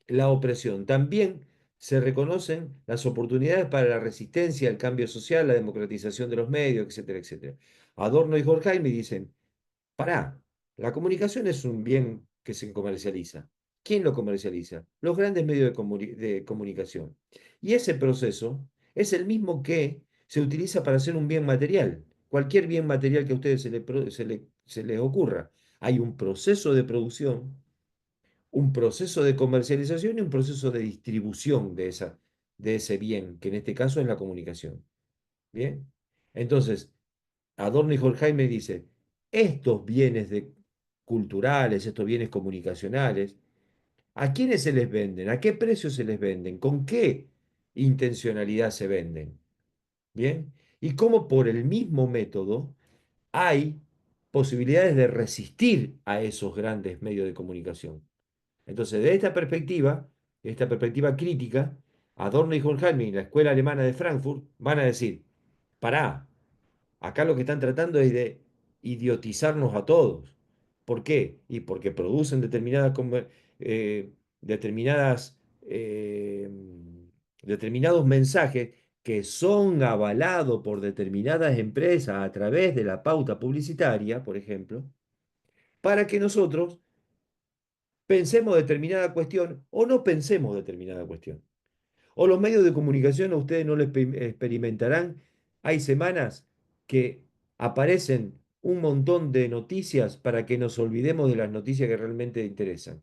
la opresión. También se reconocen las oportunidades para la resistencia al cambio social, la democratización de los medios, etcétera, etcétera. Adorno y Horkheimer dicen, pará, la comunicación es un bien que se comercializa. ¿Quién lo comercializa? Los grandes medios de comunicación. Y ese proceso es el mismo que se utiliza para hacer un bien material. Cualquier bien material que a ustedes se les ocurra. Hay un proceso de producción, un proceso de comercialización y un proceso de distribución de ese bien, que en este caso es la comunicación. ¿Bien? Entonces, Adorno y Horkheimer dice, estos culturales, estos bienes comunicacionales, ¿a quiénes se les venden? ¿A qué precio se les venden? ¿Con qué intencionalidad se venden? ¿Bien? Y cómo por el mismo método hay posibilidades de resistir a esos grandes medios de comunicación. Entonces, de esta perspectiva crítica, Adorno y Horkheimer y la Escuela Alemana de Frankfurt van a decir, pará, acá lo que están tratando es de idiotizarnos a todos. ¿Por qué? Y porque producen eh, determinadas, eh, determinados mensajes que son avalados por determinadas empresas a través de la pauta publicitaria, por ejemplo, para que nosotros pensemos determinada cuestión o no pensemos determinada cuestión. O los medios de comunicación a ustedes no les experimentarán. Hay semanas que aparecen un montón de noticias para que nos olvidemos de las noticias que realmente interesan.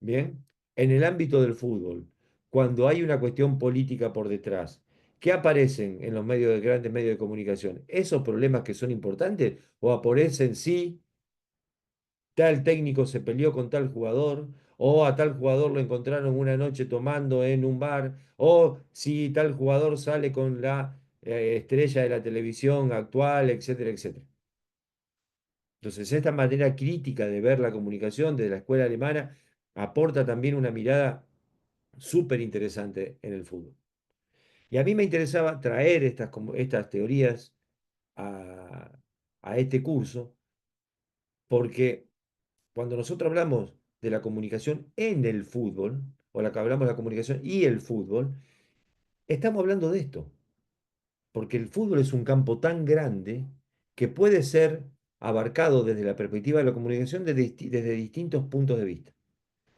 Bien, en el ámbito del fútbol, cuando hay una cuestión política por detrás, ¿qué aparecen en los medios de grandes medios de comunicación? ¿Esos problemas que son importantes o aparecen sí tal técnico se peleó con tal jugador, o a tal jugador lo encontraron una noche tomando en un bar, o si tal jugador sale con la estrella de la televisión actual, etcétera, etcétera? Entonces, esta manera crítica de ver la comunicación de la escuela alemana aporta también una mirada súper interesante en el fútbol. Y a mí me interesaba traer estas teorías a, a este curso, porque cuando nosotros hablamos de la comunicación en el fútbol, o la que hablamos de la comunicación y el fútbol, estamos hablando de esto, porque el fútbol es un campo tan grande que puede ser abarcado desde la perspectiva de la comunicación desde distintos puntos de vista.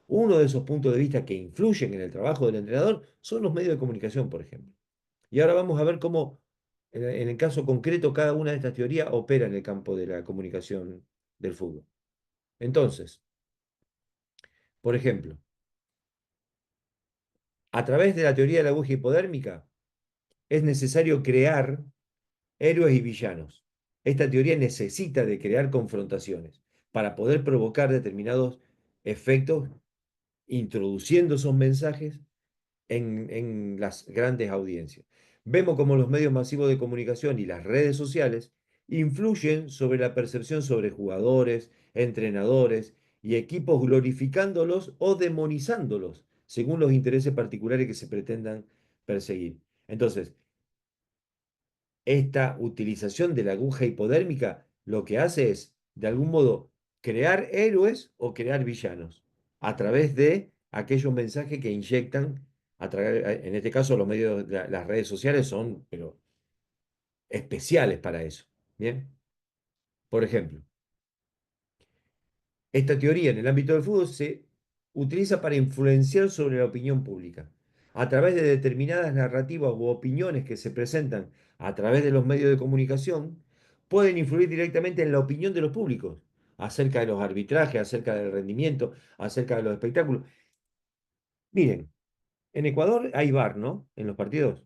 Uno de esos puntos de vista que influyen en el trabajo del entrenador son los medios de comunicación, por ejemplo. Y ahora vamos a ver cómo, en el caso concreto, cada una de estas teorías opera en el campo de la comunicación del fútbol. Entonces, por ejemplo, a través de la teoría de la aguja hipodérmica, es necesario crear héroes y villanos. Esta teoría necesita de crear confrontaciones para poder provocar determinados efectos, introduciendo esos mensajes en las grandes audiencias. Vemos cómo los medios masivos de comunicación y las redes sociales influyen sobre la percepción sobre jugadores, entrenadores y equipos, glorificándolos o demonizándolos según los intereses particulares que se pretendan perseguir. Entonces, esta utilización de la aguja hipodérmica lo que hace es, de algún modo, crear héroes o crear villanos a través de aquellos mensajes que inyectan, en este caso los medios, las redes sociales son, pero especiales para eso. Bien, por ejemplo, esta teoría en el ámbito del fútbol se utiliza para influenciar sobre la opinión pública. A través de determinadas narrativas u opiniones que se presentan a través de los medios de comunicación, pueden influir directamente en la opinión de los públicos acerca de los arbitrajes, acerca del rendimiento, acerca de los espectáculos. Miren, en Ecuador hay VAR, ¿no? En los partidos.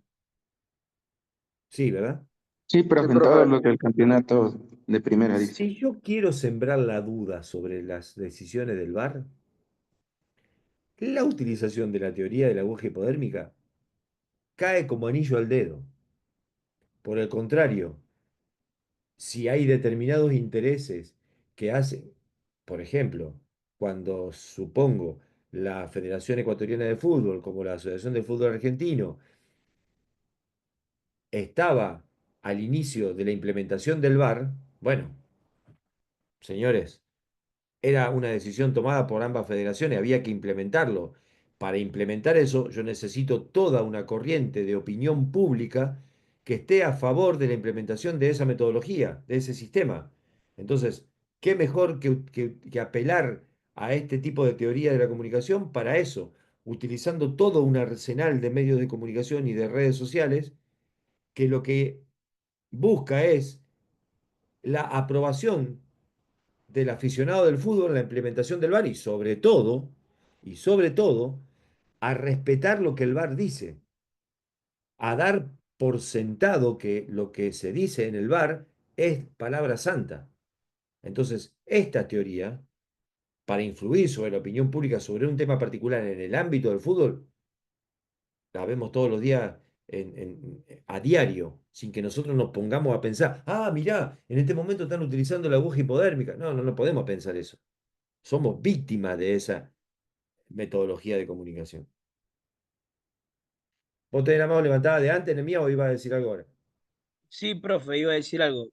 Sí, ¿verdad? Sí, profe, en todo lo que el campeonato de primera dice. Si yo quiero sembrar la duda sobre las decisiones del VAR, la utilización de la teoría de la aguja hipodérmica cae como anillo al dedo. Por el contrario, si hay determinados intereses que hacen, por ejemplo, cuando supongo la Federación Ecuatoriana de Fútbol, como la Asociación de Fútbol Argentino, estaba al inicio de la implementación del VAR, bueno, señores, era una decisión tomada por ambas federaciones, había que implementarlo. Para implementar eso, yo necesito toda una corriente de opinión pública que esté a favor de la implementación de esa metodología, de ese sistema. Entonces, ¿qué mejor que apelar a este tipo de teoría de la comunicación para eso? Utilizando todo un arsenal de medios de comunicación y de redes sociales que lo que busca es la aprobación del aficionado del fútbol en la implementación del VAR y sobre todo, a respetar lo que el VAR dice, a dar por sentado que lo que se dice en el VAR es palabra santa. Entonces, esta teoría, para influir sobre la opinión pública sobre un tema particular en el ámbito del fútbol, la vemos todos los días a diario, sin que nosotros nos pongamos a pensar, ah, mirá, en este momento están utilizando la aguja hipodérmica. No, no, no podemos pensar eso. Somos víctimas de esa metodología de comunicación. ¿Vos tenés la mano levantada de antes, Nemía, o iba a decir algo ahora? Sí, profe, iba a decir algo.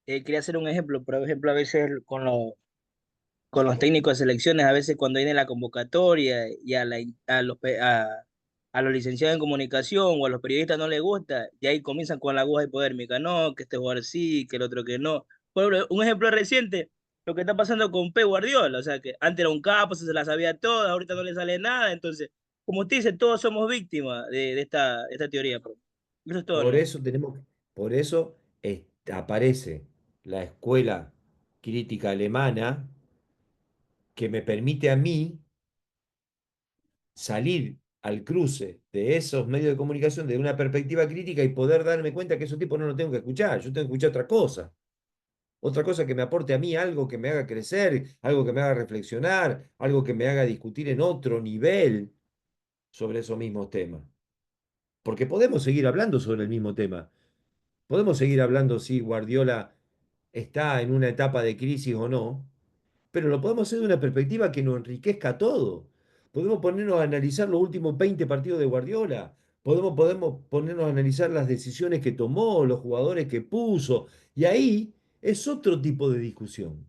Quería hacer un ejemplo, por ejemplo, a veces con los técnicos de selecciones, a veces cuando viene la convocatoria y a los licenciados en comunicación o a los periodistas no les gusta, y ahí comienzan con la aguja hipodérmica, no, que este jugador sí, que el otro que no. Por ejemplo, un ejemplo reciente, lo que está pasando con Pep Guardiola, o sea, que antes era un capo, se la sabía toda, ahorita no le sale nada, entonces, como usted dice, todos somos víctimas de esta teoría, profe. Eso es todo, Por hermano. eso tenemos, por eso aparece la escuela crítica alemana que me permite a mí salir al cruce de esos medios de comunicación de una perspectiva crítica y poder darme cuenta que esos tipos no lo tengo que escuchar, yo tengo que escuchar otra cosa que me aporte a mí algo que me haga crecer, algo que me haga reflexionar, algo que me haga discutir en otro nivel sobre esos mismos temas. Porque podemos seguir hablando sobre el mismo tema. Podemos seguir hablando si Guardiola está en una etapa de crisis o no, pero lo podemos hacer de una perspectiva que nos enriquezca todo. Podemos ponernos a analizar los últimos 20 partidos de Guardiola. Podemos ponernos a analizar las decisiones que tomó, los jugadores que puso. Y ahí es otro tipo de discusión.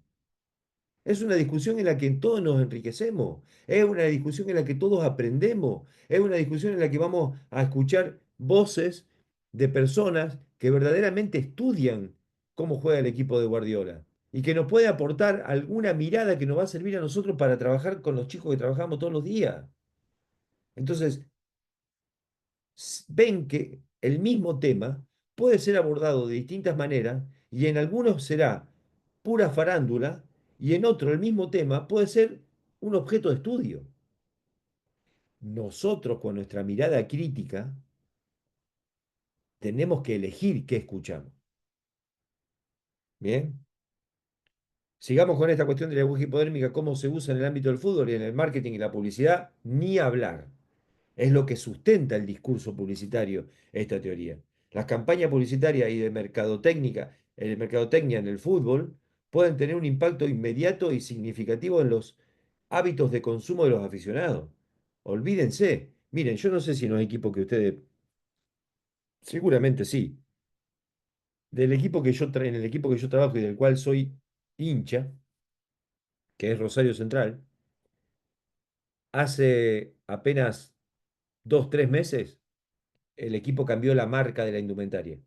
Es una discusión en la que todos nos enriquecemos, es una discusión en la que todos aprendemos, es una discusión en la que vamos a escuchar voces de personas que verdaderamente estudian cómo juega el equipo de Guardiola y que nos puede aportar alguna mirada que nos va a servir a nosotros para trabajar con los chicos que trabajamos todos los días. Entonces, ven que el mismo tema puede ser abordado de distintas maneras y en algunos será pura farándula y en otro el mismo tema puede ser un objeto de estudio. Nosotros con nuestra mirada crítica tenemos que elegir qué escuchamos. Bien, sigamos con esta cuestión de la aguja hipodérmica, cómo se usa en el ámbito del fútbol y en el marketing y la publicidad, ni hablar. Es lo que sustenta el discurso publicitario, esta teoría. Las campañas publicitarias y de mercadotecnia en el fútbol pueden tener un impacto inmediato y significativo en los hábitos de consumo de los aficionados. Olvídense. Miren, yo no sé si en los equipos que ustedes, seguramente sí, en el equipo que yo trabajo y del cual soy hincha, que es Rosario Central, hace apenas 2, 3 meses el equipo cambió la marca de la indumentaria.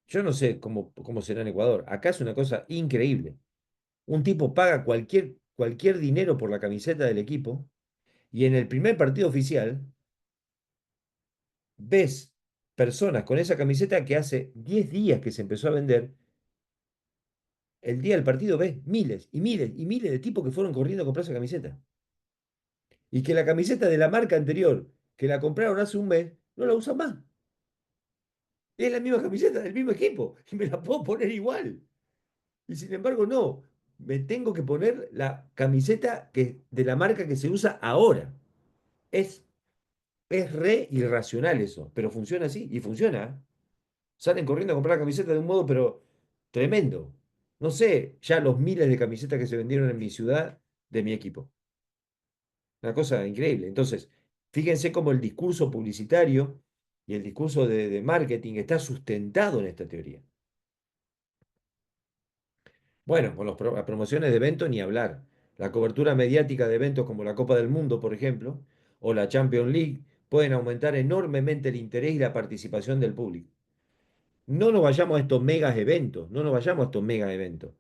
Yo no sé cómo será en Ecuador. Acá es una cosa increíble. Un tipo paga cualquier dinero por la camiseta del equipo y en el primer partido oficial ves personas con esa camiseta que hace 10 días que se empezó a vender. El día del partido ves miles y miles y miles de tipos que fueron corriendo a comprar esa camiseta. Y que la camiseta de la marca anterior, que la compraron hace un mes, no la usan más. Es la misma camiseta del mismo equipo y me la puedo poner igual. Y sin embargo, no, me tengo que poner la camiseta de la marca que se usa ahora. Es, es re irracional eso, pero funciona así y funciona. ¿Eh? Salen corriendo a comprar la camiseta de un modo, pero tremendo. No sé ya los miles de camisetas que se vendieron en mi ciudad de mi equipo. Una cosa increíble. Entonces, fíjense cómo el discurso publicitario y el discurso de marketing está sustentado en esta teoría. Bueno, con las promociones de eventos ni hablar. La cobertura mediática de eventos como la Copa del Mundo, por ejemplo, o la Champions League, pueden aumentar enormemente el interés y la participación del público. No nos vayamos a estos megas eventos, no nos vayamos a estos mega eventos.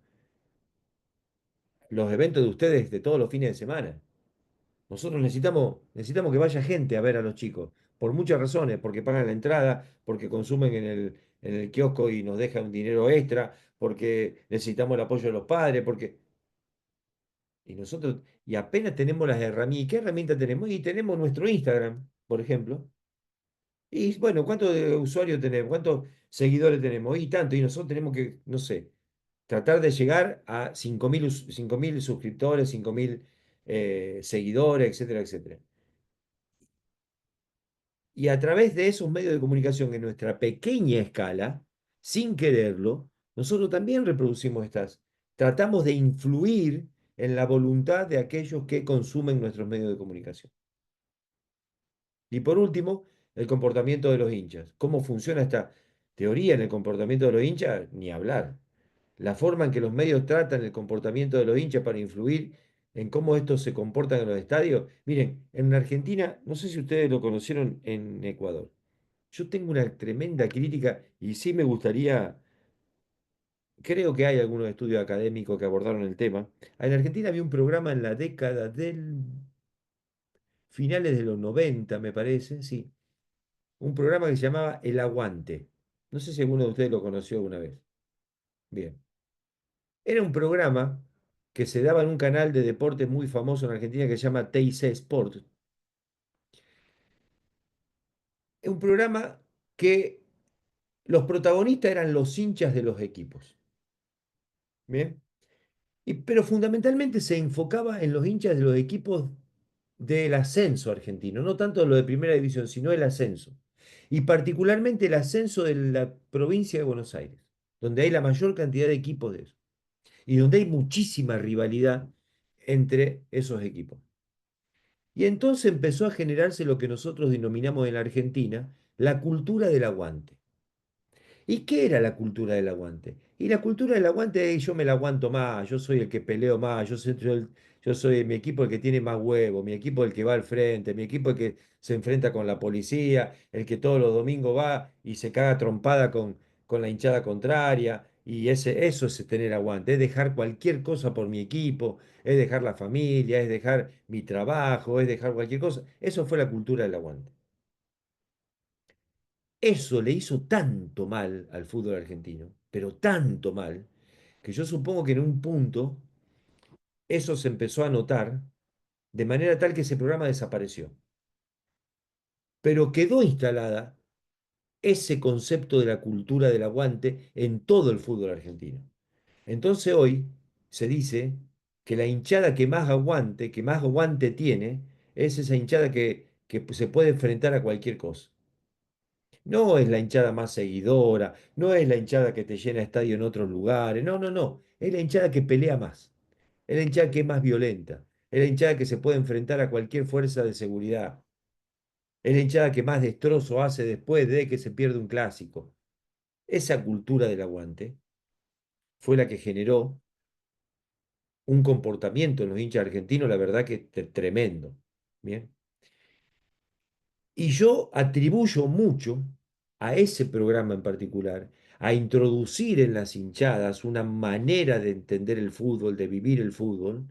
Los eventos de ustedes de todos los fines de semana. Nosotros necesitamos que vaya gente a ver a los chicos, por muchas razones, porque pagan la entrada, porque consumen en el kiosco y nos dejan un dinero extra, porque necesitamos el apoyo de los padres, porque y apenas tenemos las herramientas. ¿Y qué herramientas tenemos? Y tenemos nuestro Instagram, por ejemplo. Y bueno, ¿cuántos usuarios tenemos? ¿Cuántos seguidores tenemos? Y tanto. Y nosotros tenemos que, no sé, tratar de llegar a 5.000 suscriptores, 5.000 seguidores, etcétera, etcétera. Y a través de esos medios de comunicación en nuestra pequeña escala, sin quererlo, nosotros también reproducimos tratamos de influir en la voluntad de aquellos que consumen nuestros medios de comunicación. Y por último, el comportamiento de los hinchas. ¿Cómo funciona esta teoría en el comportamiento de los hinchas? Ni hablar. La forma en que los medios tratan el comportamiento de los hinchas para influir en cómo estos se comportan en los estadios. Miren, en Argentina, no sé si ustedes lo conocieron en Ecuador. Yo tengo una tremenda crítica y sí me gustaría, creo que hay algunos estudios académicos que abordaron el tema. En Argentina había un programa en la década del finales de los 90, me parece, sí, un programa que se llamaba El Aguante. No sé si alguno de ustedes lo conoció alguna vez. Bien. Era un programa que se daba en un canal de deportes muy famoso en Argentina que se llama TIC Sport. Es un programa que los protagonistas eran los hinchas de los equipos. Bien. Pero fundamentalmente se enfocaba en los hinchas de los equipos del ascenso argentino, no tanto lo de primera división, sino el ascenso. Y particularmente el ascenso de la provincia de Buenos Aires, donde hay la mayor cantidad de equipos de eso. Y donde hay muchísima rivalidad entre esos equipos. Y entonces empezó a generarse lo que nosotros denominamos en la Argentina la cultura del aguante. ¿Y qué era la cultura del aguante? Y la cultura del aguante es yo me la aguanto más, yo soy el que peleo más, yo soy mi equipo el que tiene más huevo, mi equipo el que va al frente, mi equipo el que se enfrenta con la policía, el que todos los domingos va y se caga trompada con la hinchada contraria. Y eso es tener aguante, es dejar cualquier cosa por mi equipo, es dejar la familia, es dejar mi trabajo, es dejar cualquier cosa. Eso fue la cultura del aguante. Eso le hizo tanto mal al fútbol argentino, pero tanto mal, que yo supongo que en un punto eso se empezó a notar de manera tal que ese programa desapareció. Pero quedó instalada ese concepto de la cultura del aguante en todo el fútbol argentino. Entonces hoy se dice que la hinchada que más aguante tiene, es esa hinchada que se puede enfrentar a cualquier cosa. No es la hinchada más seguidora, no es la hinchada que te llena estadio en otros lugares, no, no, no. Es la hinchada que pelea más, es la hinchada que es más violenta, es la hinchada que se puede enfrentar a cualquier fuerza de seguridad, es la hinchada que más destrozo hace después de que se pierde un clásico. Esa cultura del aguante fue la que generó un comportamiento en los hinchas argentinos, la verdad que tremendo. Bien. Y yo atribuyo mucho a ese programa en particular, a introducir en las hinchadas una manera de entender el fútbol, de vivir el fútbol,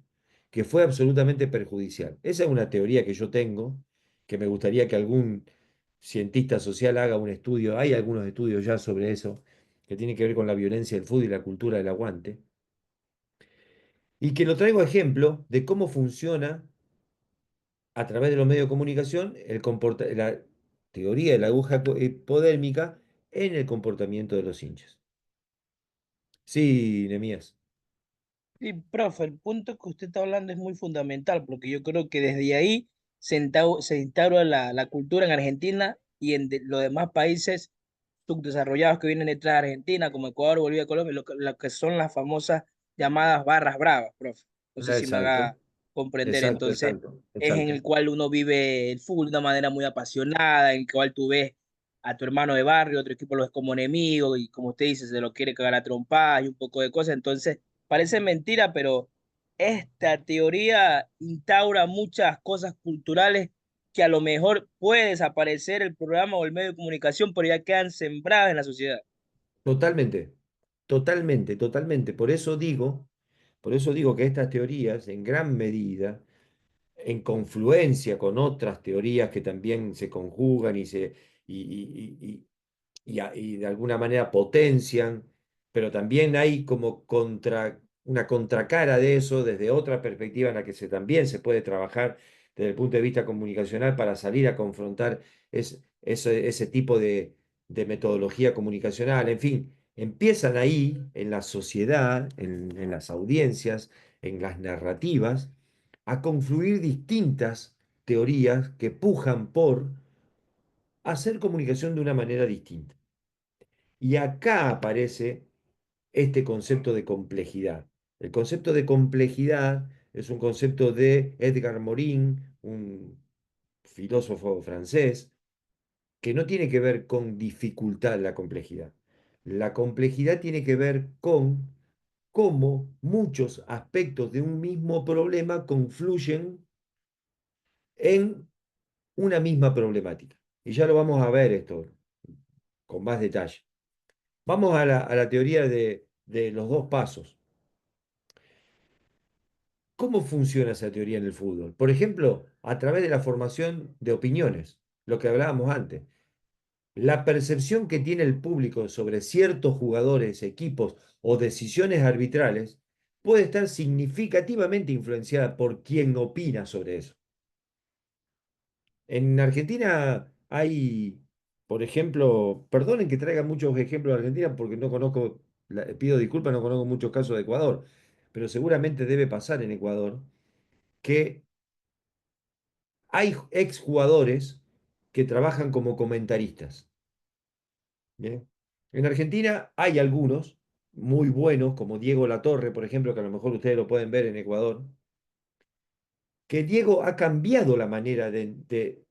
que fue absolutamente perjudicial. Esa es una teoría que yo tengo, que me gustaría que algún cientista social haga un estudio. Hay algunos estudios ya sobre eso, que tienen que ver con la violencia del fútbol y la cultura del aguante. Y que lo traigo a ejemplo de cómo funciona a través de los medios de comunicación la teoría de la aguja hipodérmica en el comportamiento de los hinchas. Sí, Nemías. Sí, profe, el punto que usted está hablando es muy fundamental, porque yo creo que desde ahí se instaura la cultura en Argentina y en los demás países subdesarrollados que vienen detrás de Argentina, como Ecuador, Bolivia, Colombia, lo que son las famosas llamadas barras bravas, profe. No sé si me Exacto, haga comprender. exacto, Entonces, exacto, es en exacto. el cual uno vive el fútbol de una manera muy apasionada, en el cual tú ves a tu hermano de barrio, otro equipo lo ves como enemigo y como usted dice, se lo quiere cagar a trompadas y un poco de cosas. Entonces, parece mentira, pero esta teoría instaura muchas cosas culturales que a lo mejor puede desaparecer el programa o el medio de comunicación, pero ya quedan sembradas en la sociedad. Totalmente, totalmente, totalmente. Por eso digo que estas teorías, en gran medida, en confluencia con otras teorías que también se conjugan y de alguna manera potencian, pero también hay como una contracara de eso desde otra perspectiva en la que también se puede trabajar desde el punto de vista comunicacional para salir a confrontar ese tipo de metodología comunicacional. En fin, empiezan ahí en la sociedad, en las audiencias, en las narrativas, a confluir distintas teorías que pujan por hacer comunicación de una manera distinta. Y acá aparece este concepto de complejidad. El concepto de complejidad es un concepto de Edgar Morin, un filósofo francés, que no tiene que ver con dificultad la complejidad. La complejidad tiene que ver con cómo muchos aspectos de un mismo problema confluyen en una misma problemática. Y ya lo vamos a ver esto con más detalle. Vamos a la teoría de los dos pasos. ¿Cómo funciona esa teoría en el fútbol? Por ejemplo, a través de la formación de opiniones, lo que hablábamos antes. La percepción que tiene el público sobre ciertos jugadores, equipos o decisiones arbitrales puede estar significativamente influenciada por quien opina sobre eso. En Argentina hay, por ejemplo, perdonen que traiga muchos ejemplos de Argentina porque no conozco, pido disculpas, no conozco muchos casos de Ecuador, pero seguramente debe pasar en Ecuador que hay exjugadores que trabajan como comentaristas. ¿Bien? En Argentina hay algunos muy buenos, como Diego Latorre, por ejemplo, que a lo mejor ustedes lo pueden ver en Ecuador, que Diego ha cambiado la manera de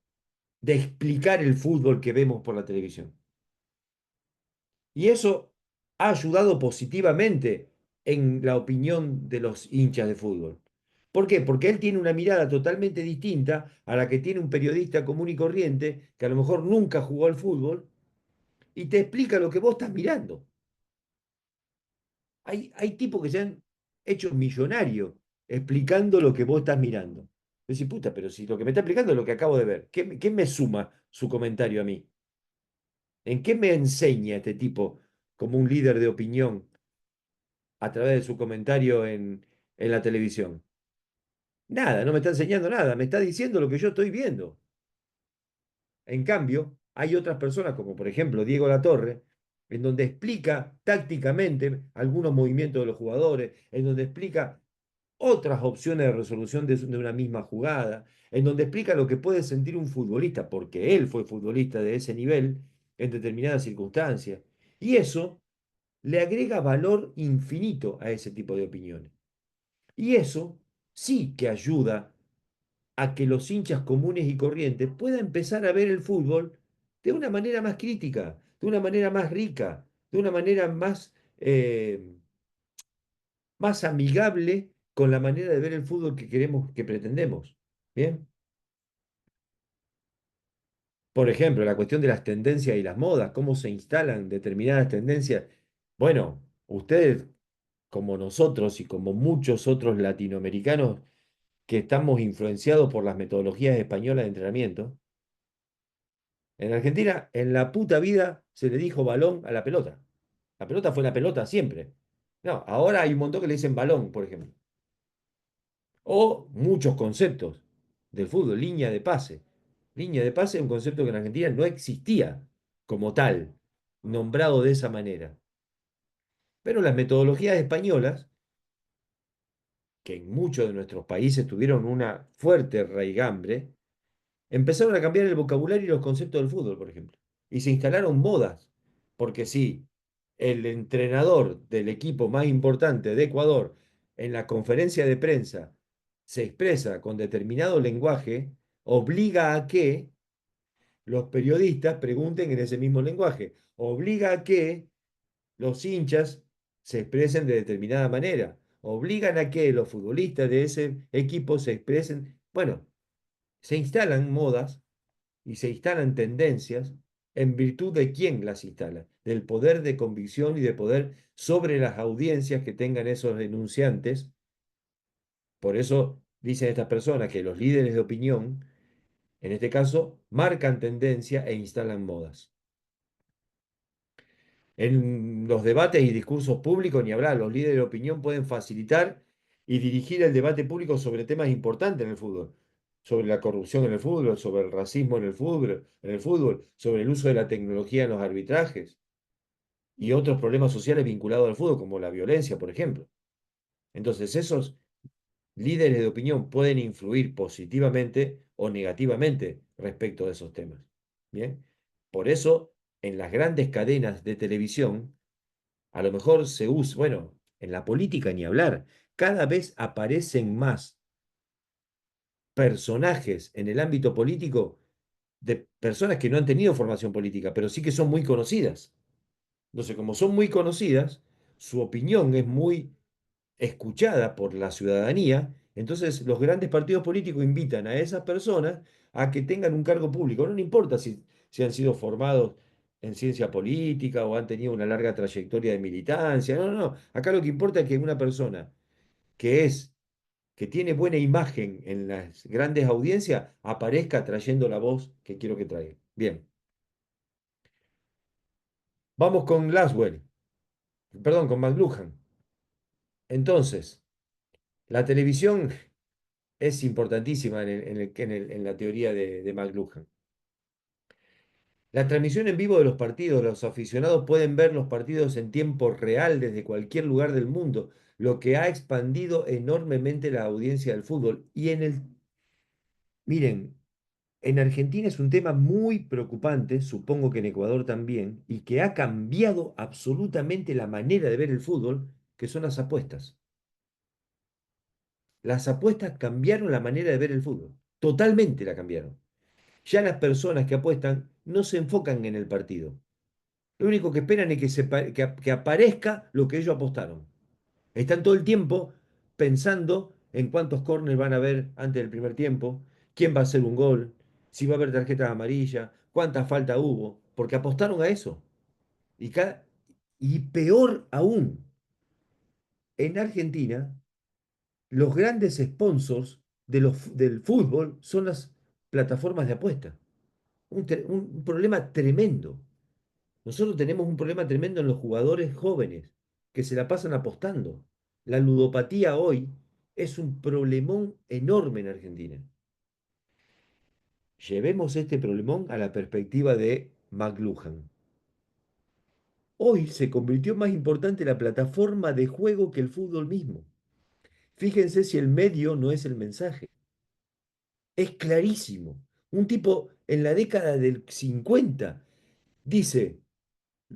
explicar el fútbol que vemos por la televisión. Y eso ha ayudado positivamente en la opinión de los hinchas de fútbol. ¿Por qué? Porque él tiene una mirada totalmente distinta a la que tiene un periodista común y corriente que a lo mejor nunca jugó al fútbol y te explica lo que vos estás mirando. Hay tipos que se han hecho millonarios explicando lo que vos estás mirando. Decís, puta, pero si lo que me está explicando es lo que acabo de ver, ¿qué me suma su comentario a mí? ¿En qué me enseña este tipo como un líder de opinión a través de su comentario en la televisión? Nada, no me está enseñando nada, me está diciendo lo que yo estoy viendo. En cambio, hay otras personas, como por ejemplo Diego Latorre, en donde explica tácticamente algunos movimientos de los jugadores, en donde explica otras opciones de resolución de una misma jugada, en donde explica lo que puede sentir un futbolista, porque él fue futbolista de ese nivel en determinadas circunstancias. Y eso le agrega valor infinito a ese tipo de opiniones. Y eso sí que ayuda a que los hinchas comunes y corrientes puedan empezar a ver el fútbol de una manera más crítica, de una manera más rica, de una manera más amigable con la manera de ver el fútbol que queremos, que pretendemos. ¿Bien? Por ejemplo, la cuestión de las tendencias y las modas, cómo se instalan determinadas tendencias. Bueno, ustedes, como nosotros y como muchos otros latinoamericanos que estamos influenciados por las metodologías españolas de entrenamiento, en Argentina, en la puta vida se le dijo balón a la pelota. La pelota fue la pelota siempre. No, ahora hay un montón que le dicen balón, por ejemplo. O muchos conceptos del fútbol, línea de pase. Línea de pase es un concepto que en Argentina no existía como tal, nombrado de esa manera. Pero las metodologías españolas, que en muchos de nuestros países tuvieron una fuerte raigambre, empezaron a cambiar el vocabulario y los conceptos del fútbol, por ejemplo. Y se instalaron modas, porque si el entrenador del equipo más importante de Ecuador en la conferencia de prensa se expresa con determinado lenguaje, obliga a que los periodistas pregunten en ese mismo lenguaje, obliga a que los hinchas se expresen de determinada manera, obligan a que los futbolistas de ese equipo se expresen. Bueno, se instalan modas y se instalan tendencias en virtud de quién las instala, del poder de convicción y de poder sobre las audiencias que tengan esos denunciantes. Por eso dicen estas personas que los líderes de opinión, en este caso, marcan tendencia e instalan modas. En los debates y discursos públicos, ni hablar, los líderes de opinión pueden facilitar y dirigir el debate público sobre temas importantes en el fútbol, sobre la corrupción en el fútbol, sobre el racismo en el fútbol, sobre el uso de la tecnología en los arbitrajes y otros problemas sociales vinculados al fútbol, como la violencia, por ejemplo. Entonces, esos líderes de opinión pueden influir positivamente o negativamente respecto de esos temas. Bien, por eso, en las grandes cadenas de televisión, a lo mejor se usa, bueno, en la política ni hablar, cada vez aparecen más personajes en el ámbito político de personas que no han tenido formación política, pero sí que son muy conocidas. Entonces, como son muy conocidas, su opinión es muy escuchada por la ciudadanía, entonces los grandes partidos políticos invitan a esas personas a que tengan un cargo público. No le importa si han sido formados en ciencia política o han tenido una larga trayectoria de militancia. No, no, no. Acá lo que importa es que una persona que es, que tiene buena imagen en las grandes audiencias, aparezca trayendo la voz que quiero que traiga. Bien, vamos con Laswell, perdón, con McLuhan. Entonces, la televisión es importantísima en la teoría de McLuhan. La transmisión en vivo de los partidos, los aficionados pueden ver los partidos en tiempo real desde cualquier lugar del mundo, lo que ha expandido enormemente la audiencia del fútbol. Miren, en Argentina es un tema muy preocupante, supongo que en Ecuador también, y que ha cambiado absolutamente la manera de ver el fútbol, que son las apuestas. Las apuestas cambiaron la manera de ver el fútbol, totalmente la cambiaron. Ya las personas que apuestan no se enfocan en el partido, Lo único que esperan es que, que aparezca lo que ellos apostaron. Están todo el tiempo pensando en cuántos corners van a haber antes del primer tiempo, quién va a hacer un gol, si va a haber tarjetas amarillas, cuánta falta hubo, porque apostaron a eso. Y, y peor aún, en Argentina, los grandes sponsors del fútbol son las plataformas de apuesta. Un problema tremendo. Nosotros tenemos un problema tremendo en los jugadores jóvenes que se la pasan apostando. La ludopatía hoy es un problemón enorme en Argentina. Llevemos este problemón a la perspectiva de McLuhan. Hoy se convirtió más importante la plataforma de juego que el fútbol mismo. Fíjense si el medio no es el mensaje. Es clarísimo. Un tipo en la década del 50 dice,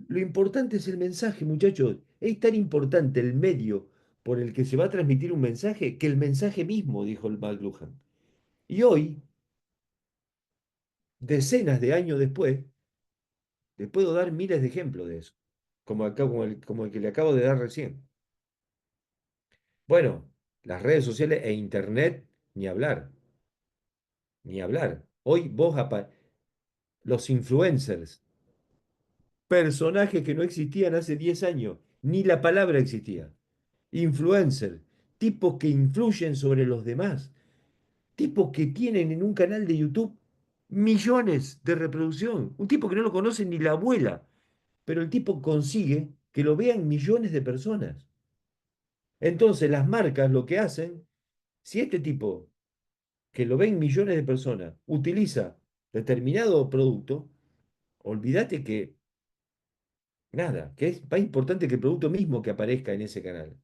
lo importante es el mensaje, muchachos. Es tan importante el medio por el que se va a transmitir un mensaje que el mensaje mismo, dijo el McLuhan. Y hoy, decenas de años después, les puedo dar miles de ejemplos de eso, como el que le acabo de dar recién. Bueno, las redes sociales e internet, ni hablar, ni hablar. Hoy los influencers, personajes que no existían hace 10 años, ni la palabra existía. Influencer, tipos que influyen sobre los demás, tipos que tienen en un canal de YouTube millones de reproducción, un tipo que no lo conoce ni la abuela, pero el tipo consigue que lo vean millones de personas. Entonces las marcas lo que hacen, si este tipo que lo ven millones de personas utiliza determinado producto, olvídate que nada, que es más importante que el producto mismo que aparezca en ese canal.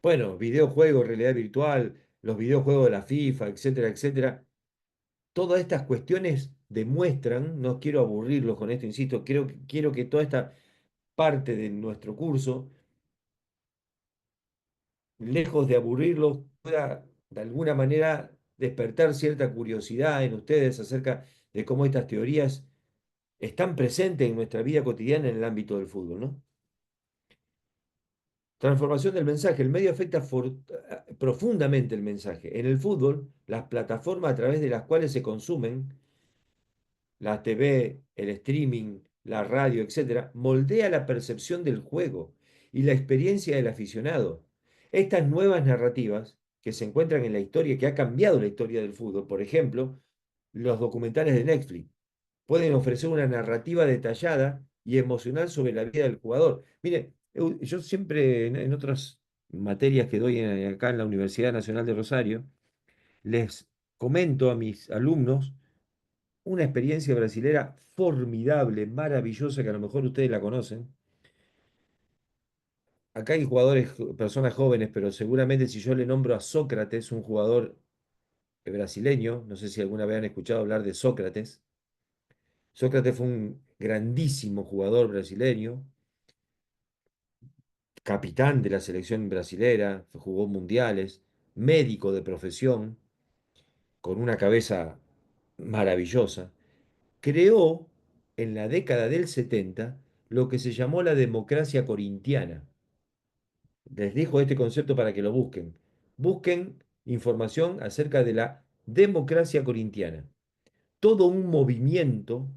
Bueno, videojuegos, realidad virtual, los videojuegos de la FIFA, etcétera, etcétera. Todas estas cuestiones demuestran, no quiero aburrirlos con esto, insisto, quiero que toda esta parte de nuestro curso, lejos de aburrirlos, pueda de alguna manera despertar cierta curiosidad en ustedes acerca de cómo estas teorías están presentes en nuestra vida cotidiana en el ámbito del fútbol, ¿no? Transformación del mensaje. El medio afecta profundamente el mensaje. En el fútbol, las plataformas a través de las cuales se consumen, la TV, el streaming, la radio, etcétera, moldea la percepción del juego y la experiencia del aficionado. Estas nuevas narrativas que se encuentran en la historia, que ha cambiado la historia del fútbol, por ejemplo, los documentales de Netflix, pueden ofrecer una narrativa detallada y emocional sobre la vida del jugador. Mire, yo siempre en otras materias que doy acá en la Universidad Nacional de Rosario, les comento a mis alumnos una experiencia brasilera formidable, maravillosa, que a lo mejor ustedes la conocen. Acá hay jugadores, personas jóvenes, pero seguramente si yo le nombro a Sócrates, un jugador brasileño, no sé si alguna vez han escuchado hablar de Sócrates. Sócrates fue un grandísimo jugador brasileño, capitán de la selección brasilera, jugó mundiales, médico de profesión, con una cabeza maravillosa. Creó en la década del 70 lo que se llamó la democracia corintiana. Les dejo este concepto para que lo busquen. Busquen información acerca de la democracia corintiana. Todo un movimiento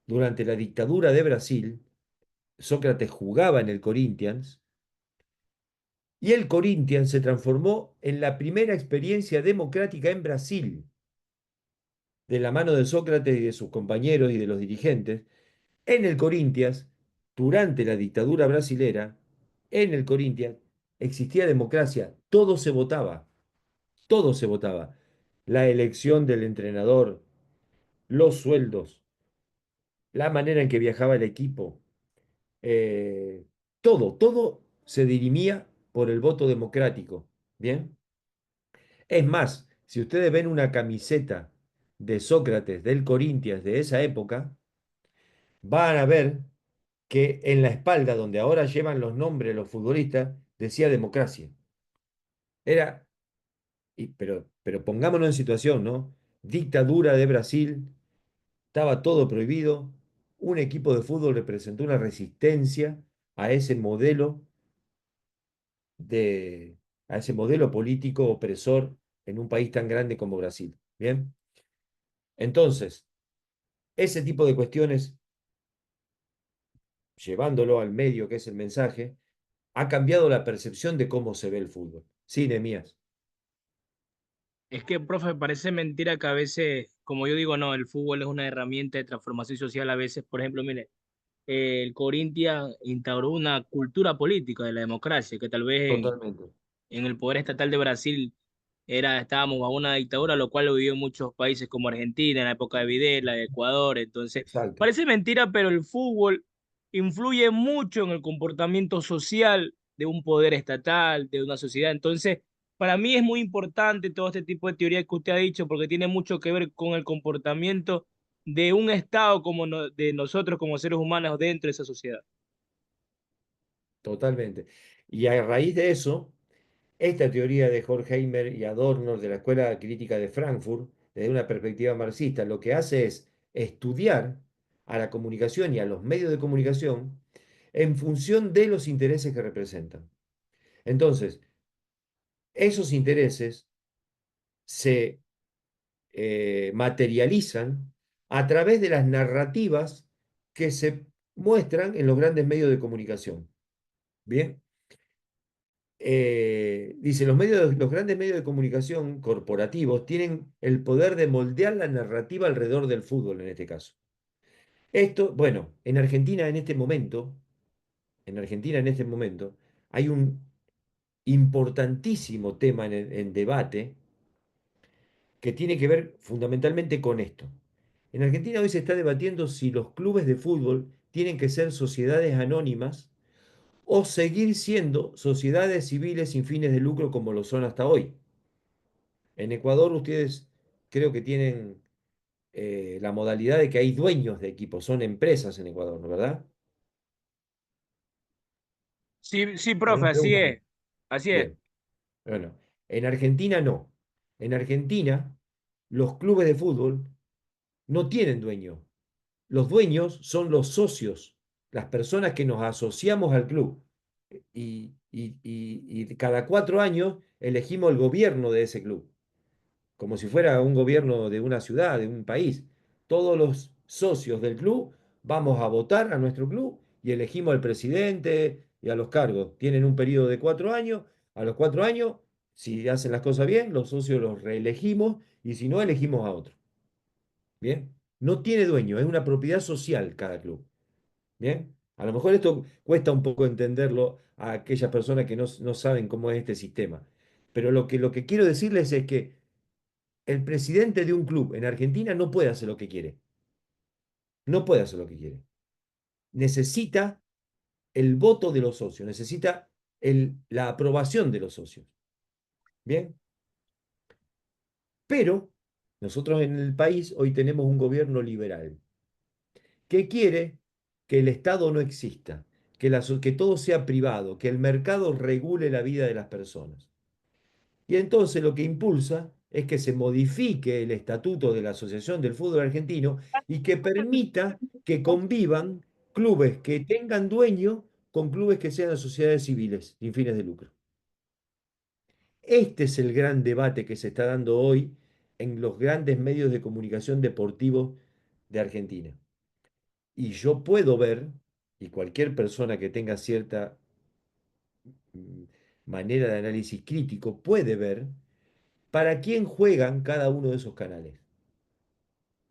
durante la dictadura de Brasil. Sócrates jugaba en el Corinthians y el Corinthians se transformó en la primera experiencia democrática en Brasil, de la mano de Sócrates y de sus compañeros y de los dirigentes. En el Corinthians, durante la dictadura brasilera, en el Corinthians existía democracia, todo se votaba. La elección del entrenador, los sueldos, la manera en que viajaba el equipo, eh, todo se dirimía por el voto democrático. ¿Bien? Es más, si ustedes ven una camiseta de Sócrates del Corinthians de esa época, van a ver que en la espalda, donde ahora llevan los nombres los futbolistas, decía democracia. Era, pero pongámonos en situación, ¿no? Dictadura de Brasil, estaba todo prohibido, un equipo de fútbol representó una resistencia a ese modelo de, a ese modelo político opresor en un país tan grande como Brasil. Bien, entonces, ese tipo de cuestiones, llevándolo al medio que es el mensaje, ha cambiado la percepción de cómo se ve el fútbol. Sí, Nemías. Es que, profe, parece mentira que a veces, como yo digo, no, el fútbol es una herramienta de transformación social a veces. Por ejemplo, mire, el Corinthians instauró una cultura política de la democracia, que tal vez Totalmente. en el poder estatal de Brasil estábamos bajo una dictadura, lo cual lo vivió en muchos países como Argentina, en la época de Videla, de Ecuador. Entonces, Exacto. parece mentira, pero el fútbol influye mucho en el comportamiento social de un poder estatal, de una sociedad. Entonces, para mí es muy importante todo este tipo de teoría que usted ha dicho, porque tiene mucho que ver con el comportamiento de un Estado como de nosotros como seres humanos dentro de esa sociedad. Totalmente. Y a raíz de eso, esta teoría de Horkheimer y Adorno de la Escuela Crítica de Frankfurt, desde una perspectiva marxista, lo que hace es estudiar a la comunicación y a los medios de comunicación en función de los intereses que representan. Entonces, esos intereses se materializan a través de las narrativas que se muestran en los grandes medios de comunicación. Bien, dice, los grandes medios de comunicación corporativos tienen el poder de moldear la narrativa alrededor del fútbol en este caso. Esto, bueno, en Argentina en este momento, hay un importantísimo tema en debate que tiene que ver fundamentalmente con esto. En Argentina hoy se está debatiendo si los clubes de fútbol tienen que ser sociedades anónimas o seguir siendo sociedades civiles sin fines de lucro como lo son hasta hoy. En Ecuador ustedes creo que tienen la modalidad de que hay dueños de equipos, son empresas en Ecuador, ¿no verdad? Sí, sí, No, profe, no, así pregúntame. es, así es. Bien, bueno, en Argentina no. En Argentina los clubes de fútbol no tienen dueño. Los dueños son los socios, las personas que nos asociamos al club. Y cada 4 años elegimos el gobierno de ese club, como si fuera un gobierno de una ciudad, de un país. Todos los socios del club vamos a votar a nuestro club y elegimos al presidente y a los cargos. Tienen un periodo de 4 años. A los 4 años, si hacen las cosas bien, los socios los reelegimos y si no, elegimos a otro. Bien, no tiene dueño, es una propiedad social cada club. Bien, a lo mejor esto cuesta un poco entenderlo a aquellas personas que no saben cómo es este sistema. Pero lo que quiero decirles es que el presidente de un club en Argentina no puede hacer lo que quiere. No puede hacer lo que quiere. Necesita el voto de los socios, necesita la aprobación de los socios. Bien, pero nosotros en el país hoy tenemos un gobierno liberal que quiere que el Estado no exista, que todo sea privado, que el mercado regule la vida de las personas. Y entonces lo que impulsa es que se modifique el estatuto de la Asociación del Fútbol Argentino y que permita que convivan clubes que tengan dueño con clubes que sean sociedades civiles sin fines de lucro. Este es el gran debate que se está dando hoy en los grandes medios de comunicación deportivos de Argentina. Y yo puedo ver, y cualquier persona que tenga cierta mm, manera de análisis crítico puede ver, para quién juegan cada uno de esos canales,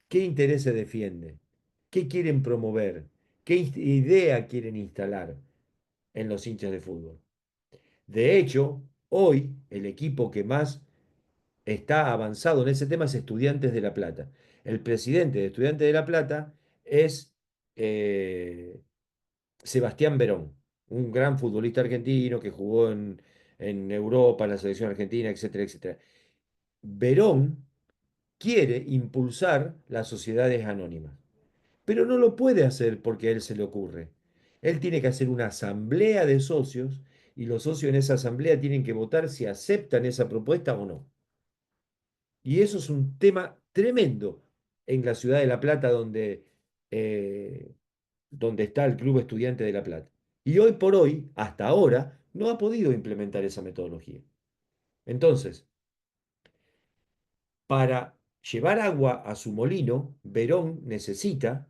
qué interés se defiende, qué quieren promover, qué idea quieren instalar en los hinchas de fútbol. De hecho, hoy el equipo que más está avanzado en ese tema es Estudiantes de La Plata. El presidente de Estudiantes de La Plata es eh, Sebastián Verón, un gran futbolista argentino que jugó en Europa, en la selección argentina, etcétera, etcétera. Verón quiere impulsar las sociedades anónimas, pero no lo puede hacer porque a él se le ocurre. Él tiene que hacer una asamblea de socios y los socios en esa asamblea tienen que votar si aceptan esa propuesta o no. Y eso es un tema tremendo. en la ciudad de La Plata, eh, donde está el Club Estudiante de La Plata. Y hoy por hoy, hasta ahora, no ha podido implementar esa metodología. Entonces, para llevar agua a su molino, Verón necesita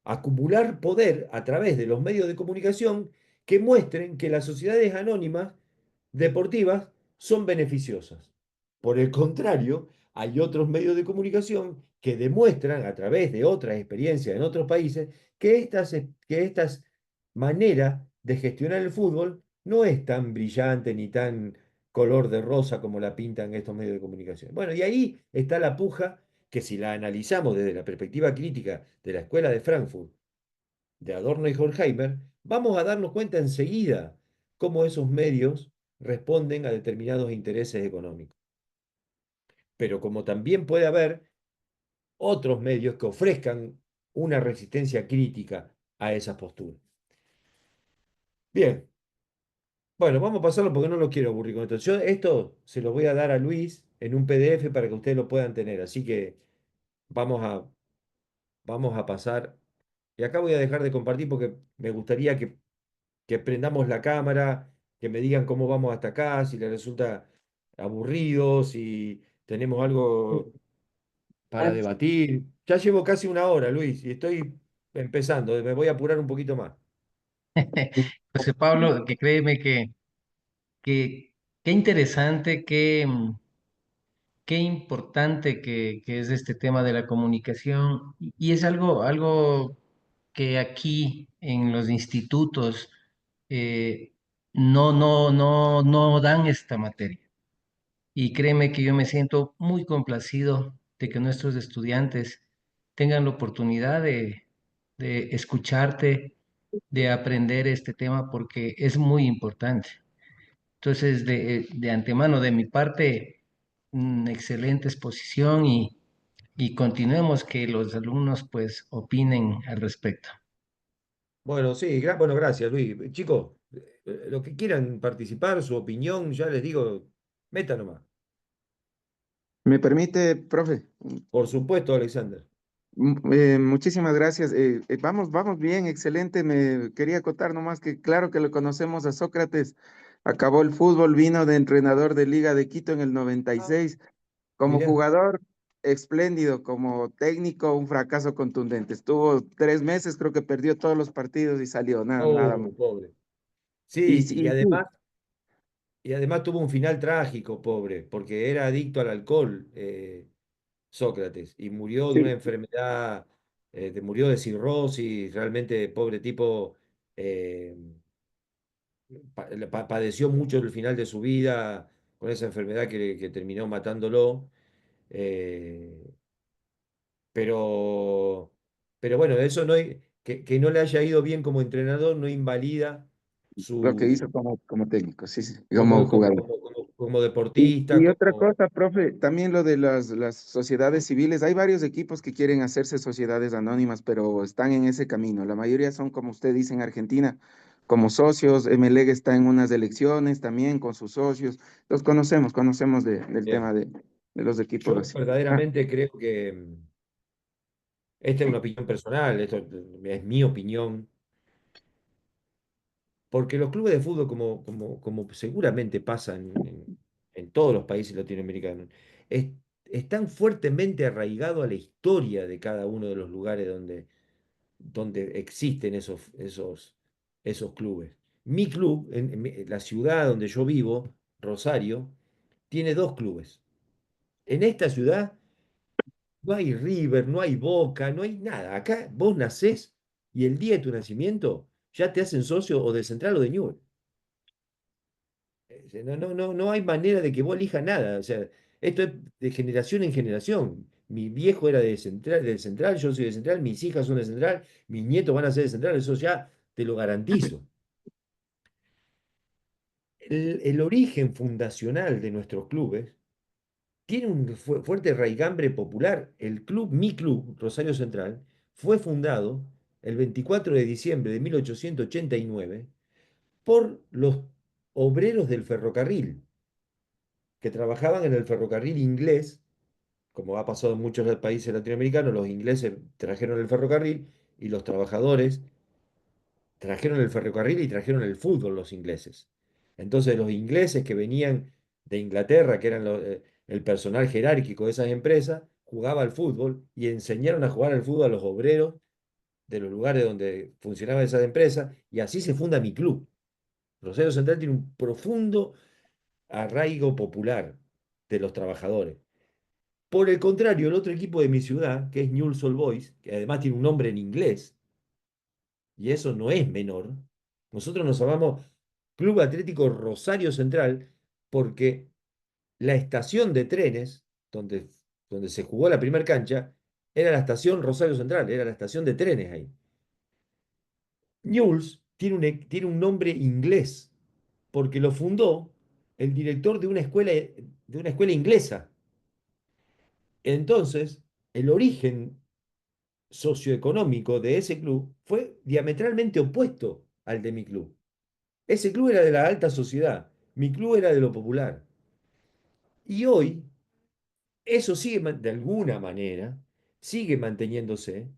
acumular poder a través de los medios de comunicación que muestren que las sociedades anónimas deportivas son beneficiosas. Por el contrario, hay otros medios de comunicación que demuestran a través de otras experiencias en otros países que estas maneras de gestionar el fútbol no es tan brillante ni tan color de rosa como la pintan estos medios de comunicación. Bueno, y ahí está la puja que si la analizamos desde la perspectiva crítica de la Escuela de Frankfurt, de Adorno y Horkheimer, vamos a darnos cuenta enseguida cómo esos medios responden a determinados intereses económicos. Pero como también puede haber otros medios que ofrezcan una resistencia crítica a esas posturas. Bien, bueno, vamos a pasarlo porque no lo quiero aburrir con esto. Yo esto se lo voy a dar a Luis en un PDF para que ustedes lo puedan tener. Así que vamos a, vamos a pasar. Y acá voy a dejar de compartir porque me gustaría que prendamos la cámara, que me digan cómo vamos hasta acá, si les resulta aburrido, si tenemos algo para debatir. Ya llevo casi una hora, Luis, y estoy empezando, me voy a apurar un poquito más. José Pablo, que créeme que qué interesante, qué importante que es este tema de la comunicación y es algo que aquí en los institutos eh, no dan esta materia. Y créeme que yo me siento muy complacido de que nuestros estudiantes tengan la oportunidad de escucharte, de aprender este tema porque es muy importante. Entonces, de antemano, de mi parte, excelente exposición y continuemos que los alumnos pues opinen al respecto. Bueno, sí, bueno, gracias, Luis. Chicos, los que quieran participar, su opinión, ya les digo, meta nomás. ¿Me permite, profe? Por supuesto, Alexander. Muchísimas gracias. Vamos bien, excelente. Me quería acotar nomás que claro que lo conocemos a Sócrates. Acabó el fútbol, vino de entrenador de Liga de Quito en el 96. Como Mirá. jugador, espléndido. Como técnico, un fracaso contundente. Estuvo 3 meses, creo que perdió todos los partidos y salió, nada más. Oh, pobre. Y, Sí, sí, y sí, y además tuvo un final trágico, pobre, porque era adicto al alcohol, Sócrates, y murió de una sí, enfermedad, murió de cirrosis, realmente, pobre tipo, eh, padeció mucho el final de su vida con esa enfermedad que terminó matándolo. eh, pero, pero bueno, eso no, que no le haya ido bien como entrenador no invalida lo que su, hizo como técnico, sí, sí, como jugador. como Y, deportista, y otra como... cosa, profe, también lo de las sociedades civiles. Hay varios equipos que quieren hacerse sociedades anónimas, pero están en ese camino. La mayoría son, como usted dice, en Argentina, como socios. MLEG está en unas elecciones también con sus socios. Los conocemos del tema de los equipos Yo así. Ah, verdaderamente creo que esta es una opinión personal, esto es mi opinión, porque los clubes de fútbol, como seguramente pasa en todos los países latinoamericanos, es- están fuertemente arraigados a la historia de cada uno de los lugares donde existen esos clubes. Mi club, en la ciudad donde yo vivo, Rosario, tiene dos clubes. En esta ciudad no hay River, no hay Boca, no hay nada. Acá vos nacés y el día de tu nacimiento ya te hacen socio o de Central o de Newell. No hay manera de que vos elijas nada. O sea, esto es de generación en generación. Mi viejo era de Central, yo soy de Central, mis hijas son de Central, mis nietos van a ser de Central, eso ya te lo garantizo. El origen fundacional de nuestros clubes tiene un fuerte raigambre popular. Mi club, Rosario Central, fue fundado el 24 de diciembre de 1889 por los obreros del ferrocarril que trabajaban en el ferrocarril inglés como ha pasado en muchos países latinoamericanos, los ingleses trajeron el ferrocarril y los trabajadores trajeron el ferrocarril y trajeron el fútbol los ingleses. Entonces los ingleses que venían de Inglaterra, que eran el personal jerárquico de esas empresas, jugaba al fútbol y enseñaron a jugar al fútbol a los obreros de los lugares donde funcionaban esas empresas, y así se funda mi club. Rosario Central tiene un profundo arraigo popular de los trabajadores. Por el contrario, el otro equipo de mi ciudad, que es Newell's Old Boys, que además tiene un nombre en inglés, y eso no es menor, nosotros nos llamamos Club Atlético Rosario Central porque la estación de trenes donde se jugó la primera cancha era la estación Rosario Central, era la estación de trenes ahí. Newell's tiene un nombre inglés porque lo fundó el director de una escuela inglesa. Entonces, el origen socioeconómico de ese club fue diametralmente opuesto al de mi club. Ese club era de la alta sociedad, mi club era de lo popular. Y hoy, eso sigue, de alguna manera, sigue manteniéndose.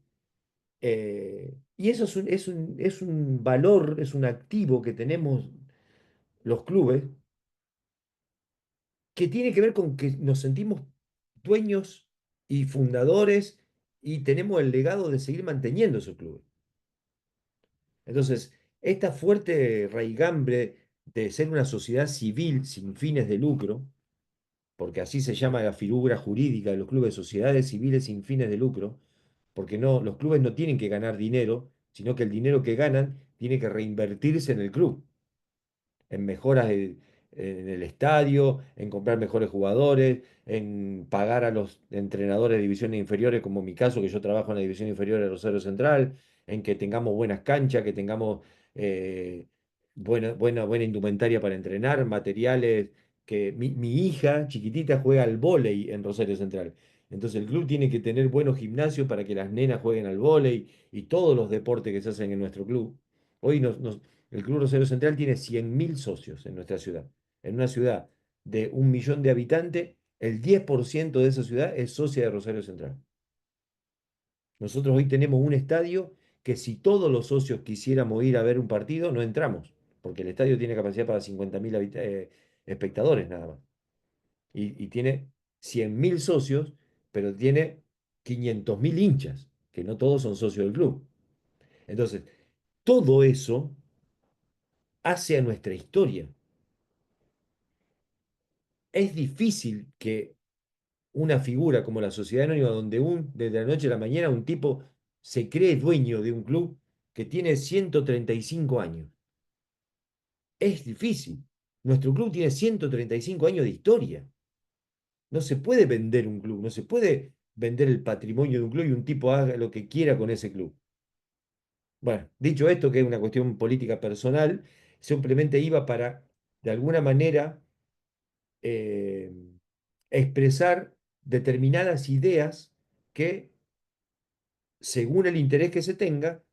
Y eso es un valor, es un activo que tenemos los clubes, que tiene que ver con que nos sentimos dueños y fundadores y tenemos el legado de seguir manteniendo esos clubes. Entonces, esta fuerte raigambre de ser una sociedad civil sin fines de lucro, porque así se llama la figura jurídica de los clubes, sociedades civiles sin fines de lucro, porque no, los clubes no tienen que ganar dinero, sino que el dinero que ganan tiene que reinvertirse en el club, en mejoras en el estadio, en comprar mejores jugadores, en pagar a los entrenadores de divisiones inferiores, como en mi caso, que yo trabajo en la división inferior de Rosario Central, en que tengamos buenas canchas, que tengamos eh, buena indumentaria para entrenar, materiales, que mi hija chiquitita juega al vóley en Rosario Central. Entonces el club tiene que tener buenos gimnasios para que las nenas jueguen al vóley y todos los deportes que se hacen en nuestro club. Hoy el Club Rosario Central tiene 100.000 socios en nuestra ciudad. En una ciudad de 1 millón de habitantes, el 10% de esa ciudad es socia de Rosario Central. Nosotros hoy tenemos un estadio que si todos los socios quisiéramos ir a ver un partido, no entramos, porque el estadio tiene capacidad para 50.000 espectadores nada más. Y tiene 100.000 socios, pero tiene 500.000 hinchas, que no todos son socios del club. Entonces, todo eso hace a nuestra historia. Es difícil que una figura como la sociedad anónima, donde desde la noche a la mañana un tipo se cree dueño de un club que tiene 135 años. Es difícil. Nuestro club tiene 135 años de historia. No se puede vender un club, no se puede vender el patrimonio de un club y un tipo haga lo que quiera con ese club. Bueno, dicho esto, que es una cuestión política personal, simplemente iba para, de alguna manera, eh, expresar determinadas ideas que, según el interés que se tenga,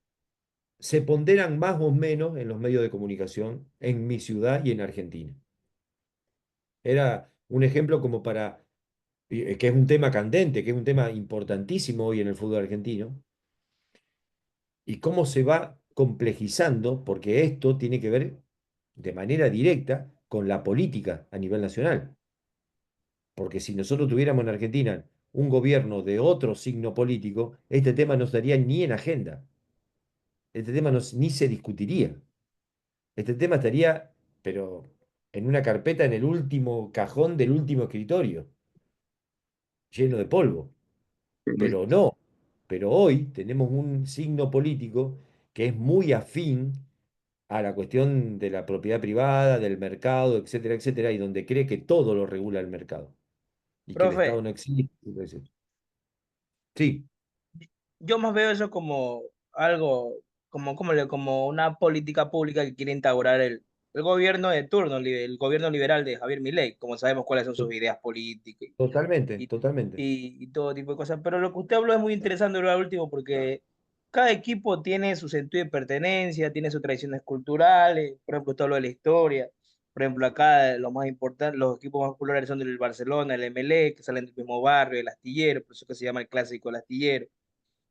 se ponderan más o menos en los medios de comunicación en mi ciudad y en Argentina. Era un ejemplo como para, que es un tema candente, que es un tema importantísimo hoy en el fútbol argentino, y cómo se va complejizando, porque esto tiene que ver de manera directa con la política a nivel nacional. Porque si nosotros tuviéramos en Argentina un gobierno de otro signo político, este tema no estaría ni en agenda. Este tema ni se discutiría. Este tema estaría, pero en una carpeta en el último cajón del último escritorio, lleno de polvo. Pero Correcto. no. Pero hoy tenemos un signo político que es muy afín a la cuestión de la propiedad privada, del mercado, etcétera, etcétera, y donde cree que todo lo regula el mercado y que el Profe, Estado no existe, etcétera. Sí, yo más veo eso como algo, como una política pública que quiere instaurar el gobierno de turno, el gobierno liberal de Javier Milei, como sabemos cuáles son sus ideas políticas totalmente, y, totalmente. y todo tipo de cosas. Pero lo que usted habló es muy interesante, lo último, porque cada equipo tiene su sentido de pertenencia, tiene sus tradiciones culturales, por ejemplo, usted habló de la historia. Por ejemplo, acá lo más importante, los equipos más populares son del Barcelona, el MLE, que salen del mismo barrio, el Astillero, por eso que se llama el clásico el Astillero.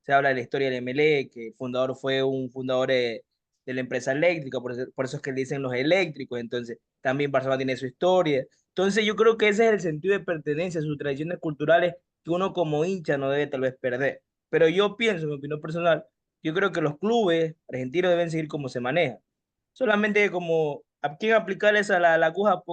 Se habla de la historia del MLE, que el fundador fue un fundador de la empresa eléctrica, por eso es que le dicen los eléctricos, entonces también Barcelona tiene su historia. Entonces yo creo que ese es el sentido de pertenencia, sus tradiciones culturales que uno como hincha no debe tal vez perder. Pero yo pienso, en mi opinión personal, yo creo que los clubes argentinos deben seguir como se manejan. Solamente como a quién aplicar esa la aguja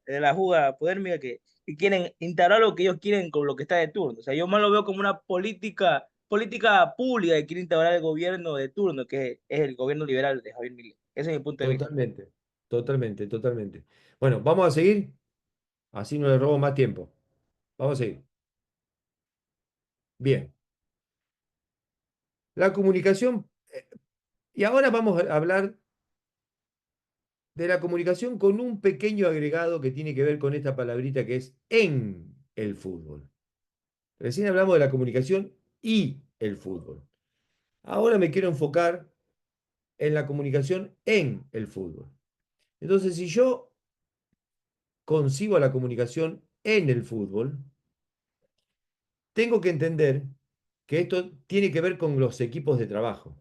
de la juga podérmica que quieren instalar lo que ellos quieren con lo que está de turno. O sea, yo más lo veo como una política pública que quiere instaurar el gobierno de turno, que es el gobierno liberal de Javier Milei. Ese es mi punto de vista. Totalmente, totalmente, totalmente. Bueno, vamos a seguir, así no le robo más tiempo. Vamos a seguir. Bien, la comunicación, y ahora vamos a hablar de la comunicación con un pequeño agregado que tiene que ver con esta palabrita que es en el fútbol. Recién hablamos de la comunicación y el fútbol. Ahora me quiero enfocar en la comunicación en el fútbol. Entonces, si yo concibo la comunicación en el fútbol, tengo que entender que esto tiene que ver con los equipos de trabajo.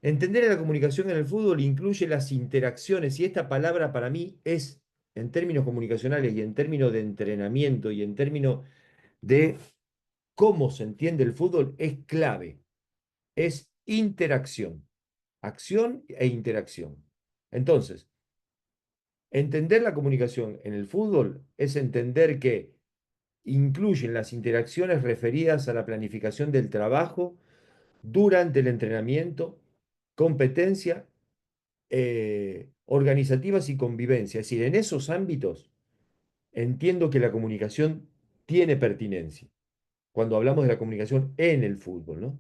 Entender la comunicación en el fútbol incluye las interacciones y esta palabra para mí es, en términos comunicacionales y en términos de entrenamiento y en términos de cómo se entiende el fútbol, es clave. Es interacción, acción e interacción. Entonces, entender la comunicación en el fútbol es entender que incluyen las interacciones referidas a la planificación del trabajo durante el entrenamiento, competencia, organizativas y convivencia. Es decir, en esos ámbitos entiendo que la comunicación tiene pertinencia cuando hablamos de la comunicación en el fútbol, ¿no?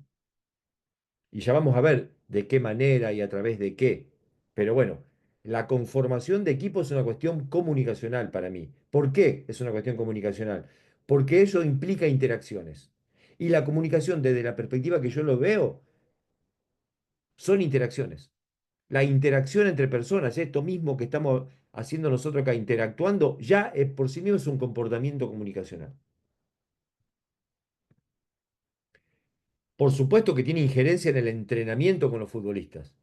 Y ya vamos a ver de qué manera y a través de qué. Pero bueno, la conformación de equipo es una cuestión comunicacional para mí. ¿Por qué es una cuestión comunicacional? Porque eso implica interacciones. Y la comunicación, desde la perspectiva que yo lo veo, son interacciones. La interacción entre personas, esto mismo que estamos haciendo nosotros acá, interactuando, ya por sí mismo es un comportamiento comunicacional. Por supuesto que tiene injerencia en el entrenamiento con los futbolistas.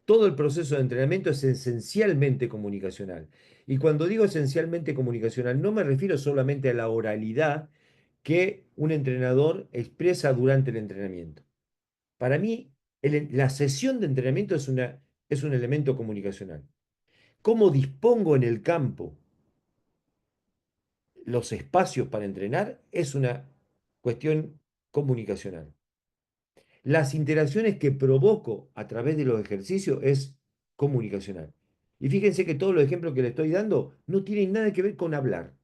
Todo el proceso de entrenamiento es esencialmente comunicacional. Y cuando digo esencialmente comunicacional, no me refiero solamente a la oralidad que un entrenador expresa durante el entrenamiento. Para mí, la sesión de entrenamiento es un elemento comunicacional. Cómo dispongo en el campo los espacios para entrenar es una cuestión comunicacional. Las interacciones que provoco a través de los ejercicios es comunicacional. Y fíjense que todos los ejemplos que le estoy dando no tienen nada que ver con hablar.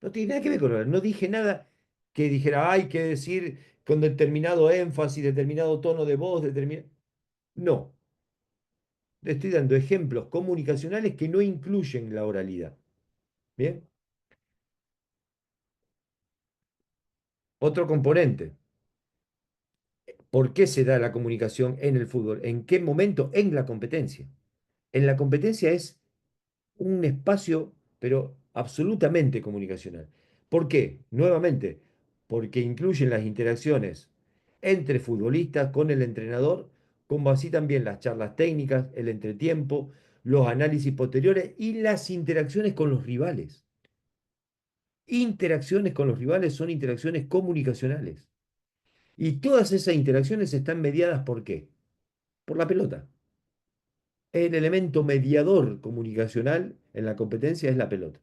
No tiene nada que ver con hablar. No dije nada que dijera, hay que decir con determinado énfasis, determinado tono de voz, determinado... No, le estoy dando ejemplos comunicacionales que no incluyen la oralidad. ¿Bien? Otro componente. ¿Por qué se da la comunicación en el fútbol? ¿En qué momento? En la competencia. En la competencia es un espacio, pero absolutamente comunicacional. ¿Por qué? Nuevamente, porque incluyen las interacciones entre futbolistas con el entrenador, como así también las charlas técnicas, el entretiempo, los análisis posteriores y las interacciones con los rivales. Interacciones con los rivales son interacciones comunicacionales. Y todas esas interacciones están mediadas ¿por qué? Por la pelota. El elemento mediador comunicacional en la competencia es la pelota.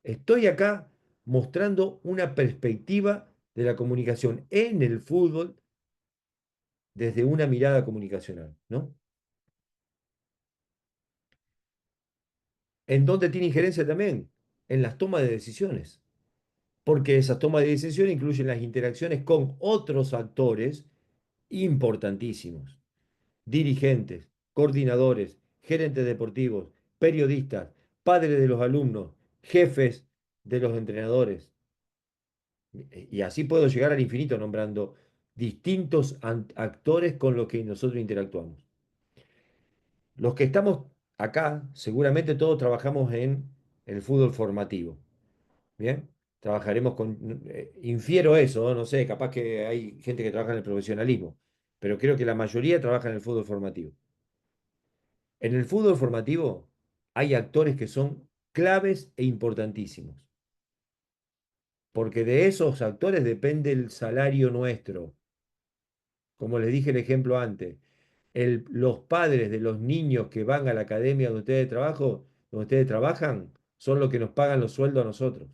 Estoy acá mostrando una perspectiva de la comunicación en el fútbol desde una mirada comunicacional, ¿no? ¿En dónde tiene injerencia también? En las tomas de decisiones, porque esas tomas de decisiones incluyen las interacciones con otros actores importantísimos, dirigentes, coordinadores, gerentes deportivos, periodistas, padres de los alumnos, jefes de los entrenadores. Y así puedo llegar al infinito nombrando distintos actores con los que nosotros interactuamos. Los que estamos acá, seguramente todos trabajamos en el fútbol formativo. Bien, trabajaremos con, infiero eso, ¿no? No sé, capaz que hay gente que trabaja en el profesionalismo, pero creo que la mayoría trabaja en el fútbol formativo. En el fútbol formativo hay actores que son claves e importantísimos, porque de esos actores depende el salario nuestro. Como les dije el ejemplo antes, los padres de los niños que van a la academia donde ustedes trabajan, son los que nos pagan los sueldos a nosotros.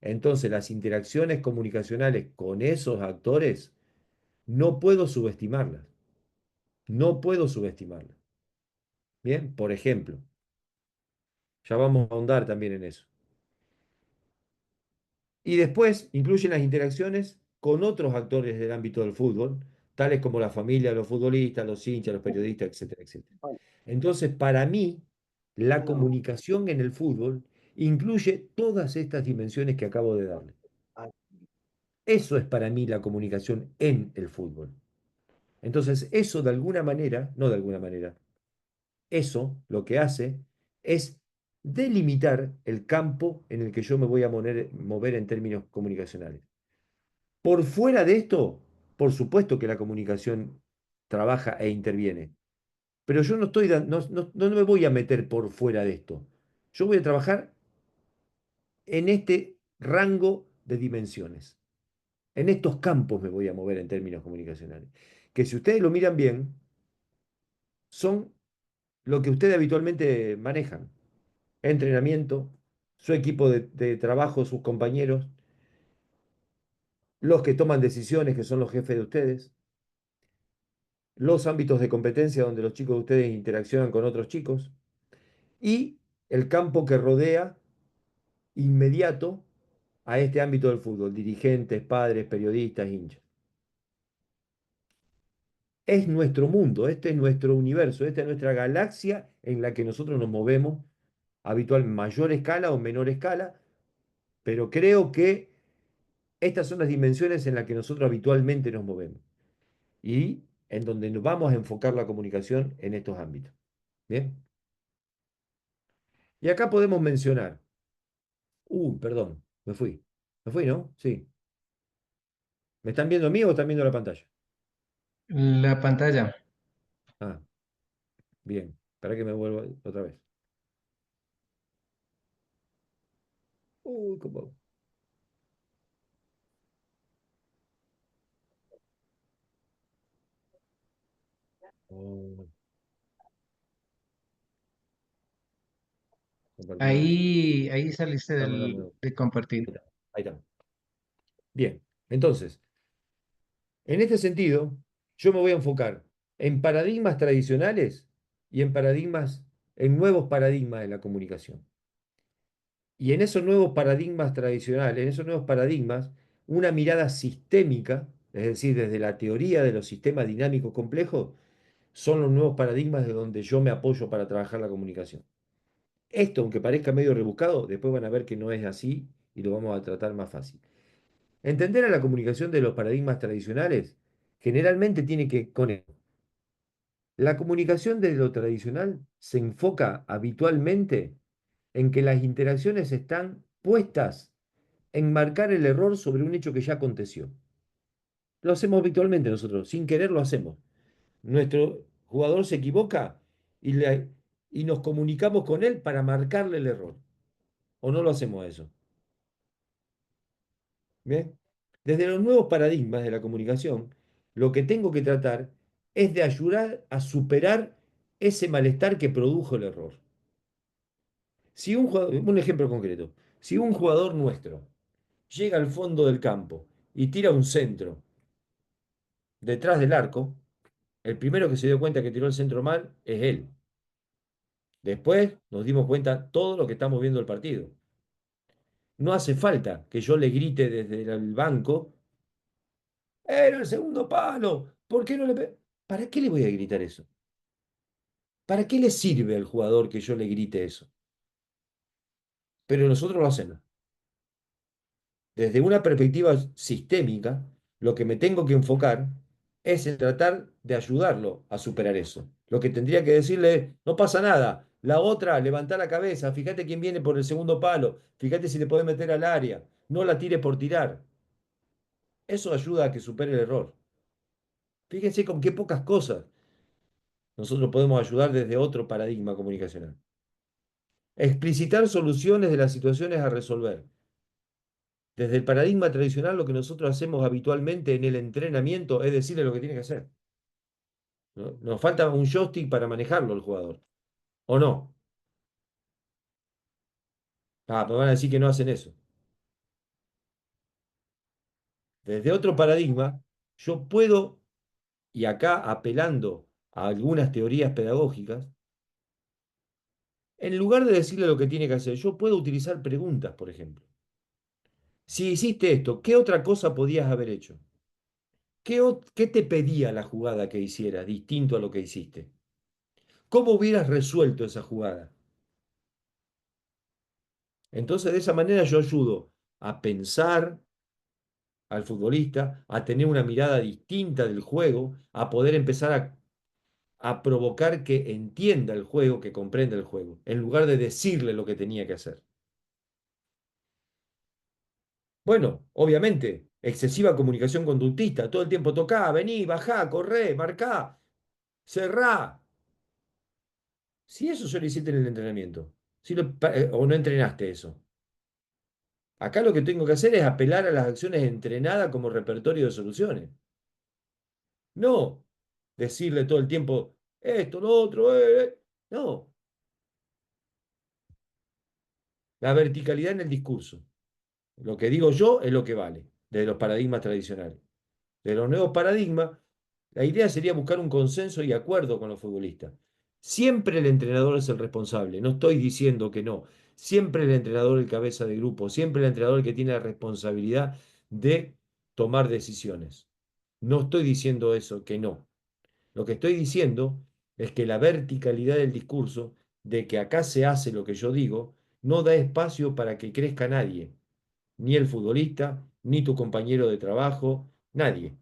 Entonces, las interacciones comunicacionales con esos actores no puedo subestimarlas. No puedo subestimarlas. Bien, por ejemplo, ya vamos a ahondar también en eso. Y después incluyen las interacciones con otros actores del ámbito del fútbol, tales como la familia, los futbolistas, los hinchas, los periodistas, etcétera, etcétera. Entonces, para mí, la comunicación en el fútbol incluye todas estas dimensiones que acabo de darle. Eso es para mí la comunicación en el fútbol. Entonces, eso de alguna manera, no de alguna manera, eso lo que hace es delimitar el campo en el que yo me voy a mover en términos comunicacionales. Por fuera de esto, por supuesto que la comunicación trabaja e interviene, pero yo no estoy, no me voy a meter por fuera de esto. Yo voy a trabajar en este rango de dimensiones. En estos campos me voy a mover en términos comunicacionales. Que si ustedes lo miran bien, son lo que ustedes habitualmente manejan. Entrenamiento, su equipo de trabajo, sus compañeros, los que toman decisiones, que son los jefes de ustedes, los ámbitos de competencia donde los chicos de ustedes interaccionan con otros chicos y el campo que rodea inmediato a este ámbito del fútbol, dirigentes, padres, periodistas, hinchas. Es nuestro mundo, este es nuestro universo, esta es nuestra galaxia en la que nosotros nos movemos habitual en mayor escala o menor escala, pero creo que estas son las dimensiones en las que nosotros habitualmente nos movemos y en donde nos vamos a enfocar la comunicación en estos ámbitos. Bien. Y acá podemos mencionar, perdón, me fui. Me fui, ¿no? Sí. ¿Me están viendo a mí o están viendo la pantalla? La pantalla. Ah, bien. Espera que me vuelva otra vez. ¿Cómo? Oh, compartir. Ahí saliste Dame. de compartir. Ahí está. Ahí está. Bien. Entonces, en este sentido, yo me voy a enfocar en paradigmas tradicionales y en nuevos paradigmas de la comunicación. Y en esos nuevos paradigmas tradicionales, en esos nuevos paradigmas, una mirada sistémica, es decir, desde la teoría de los sistemas dinámicos complejos, son los nuevos paradigmas de donde yo me apoyo para trabajar la comunicación. Esto, aunque parezca medio rebuscado, después van a ver que no es así y lo vamos a tratar más fácil. Entender a la comunicación de los paradigmas tradicionales generalmente tiene que con esto. La comunicación de lo tradicional se enfoca habitualmente en que las interacciones están puestas en marcar el error sobre un hecho que ya aconteció. Lo hacemos habitualmente nosotros, sin querer lo hacemos. Nuestro jugador se equivoca y nos comunicamos con él para marcarle el error. ¿O no lo hacemos eso? ¿Bien? Desde los nuevos paradigmas de la comunicación, lo que tengo que tratar es de ayudar a superar ese malestar que produjo el error. Si un ejemplo concreto, si un jugador nuestro llega al fondo del campo y tira un centro detrás del arco, el primero que se dio cuenta que tiró el centro mal es él. Después nos dimos cuenta todo lo que estamos viendo el partido. No hace falta que yo le grite desde el banco, era el segundo palo, ¿por qué no ¿Para qué le voy a gritar eso? ¿Para qué le sirve al jugador que yo le grite eso? Pero nosotros lo hacemos. Desde una perspectiva sistémica, lo que me tengo que enfocar es el tratar de ayudarlo a superar eso. Lo que tendría que decirle es, no pasa nada. La otra, levantá la cabeza, fíjate quién viene por el segundo palo, fíjate si le podés meter al área, no la tires por tirar. Eso ayuda a que supere el error. Fíjense con qué pocas cosas nosotros podemos ayudar desde otro paradigma comunicacional. Explicitar soluciones de las situaciones a resolver. Desde el paradigma tradicional, lo que nosotros hacemos habitualmente en el entrenamiento es decirle lo que tiene que hacer. ¿No? Nos falta un joystick para manejarlo el jugador. ¿O no? Ah, me van a decir que no hacen eso. Desde otro paradigma, yo puedo, y acá apelando a algunas teorías pedagógicas, en lugar de decirle lo que tiene que hacer, yo puedo utilizar preguntas, por ejemplo. Si hiciste esto, ¿qué otra cosa podías haber hecho? ¿Qué te pedía la jugada que hicieras distinto a lo que hiciste? ¿Cómo hubieras resuelto esa jugada? Entonces, de esa manera yo ayudo a pensar al futbolista, a tener una mirada distinta del juego, a poder empezar a provocar que entienda el juego, que comprenda el juego, en lugar de decirle lo que tenía que hacer. Bueno, obviamente, excesiva comunicación conductista, todo el tiempo tocá, vení, bajá, corré, marcá, cerrá. Si eso yo lo hiciste en el entrenamiento, o no entrenaste eso. Acá lo que tengo que hacer es apelar a las acciones entrenadas como repertorio de soluciones. No decirle todo el tiempo esto, lo otro, No, la verticalidad en el discurso. Lo que digo yo es lo que vale, de los paradigmas tradicionales. De los nuevos paradigmas, la idea sería buscar un consenso y acuerdo con los futbolistas. Siempre el entrenador es el responsable, no estoy diciendo que no. Siempre el entrenador el cabeza de grupo, siempre el entrenador el que tiene la responsabilidad de tomar decisiones. No estoy diciendo eso, que no. Lo que estoy diciendo es que la verticalidad del discurso, de que acá se hace lo que yo digo, no da espacio para que crezca nadie, ni el futbolista, ni tu compañero de trabajo, nadie.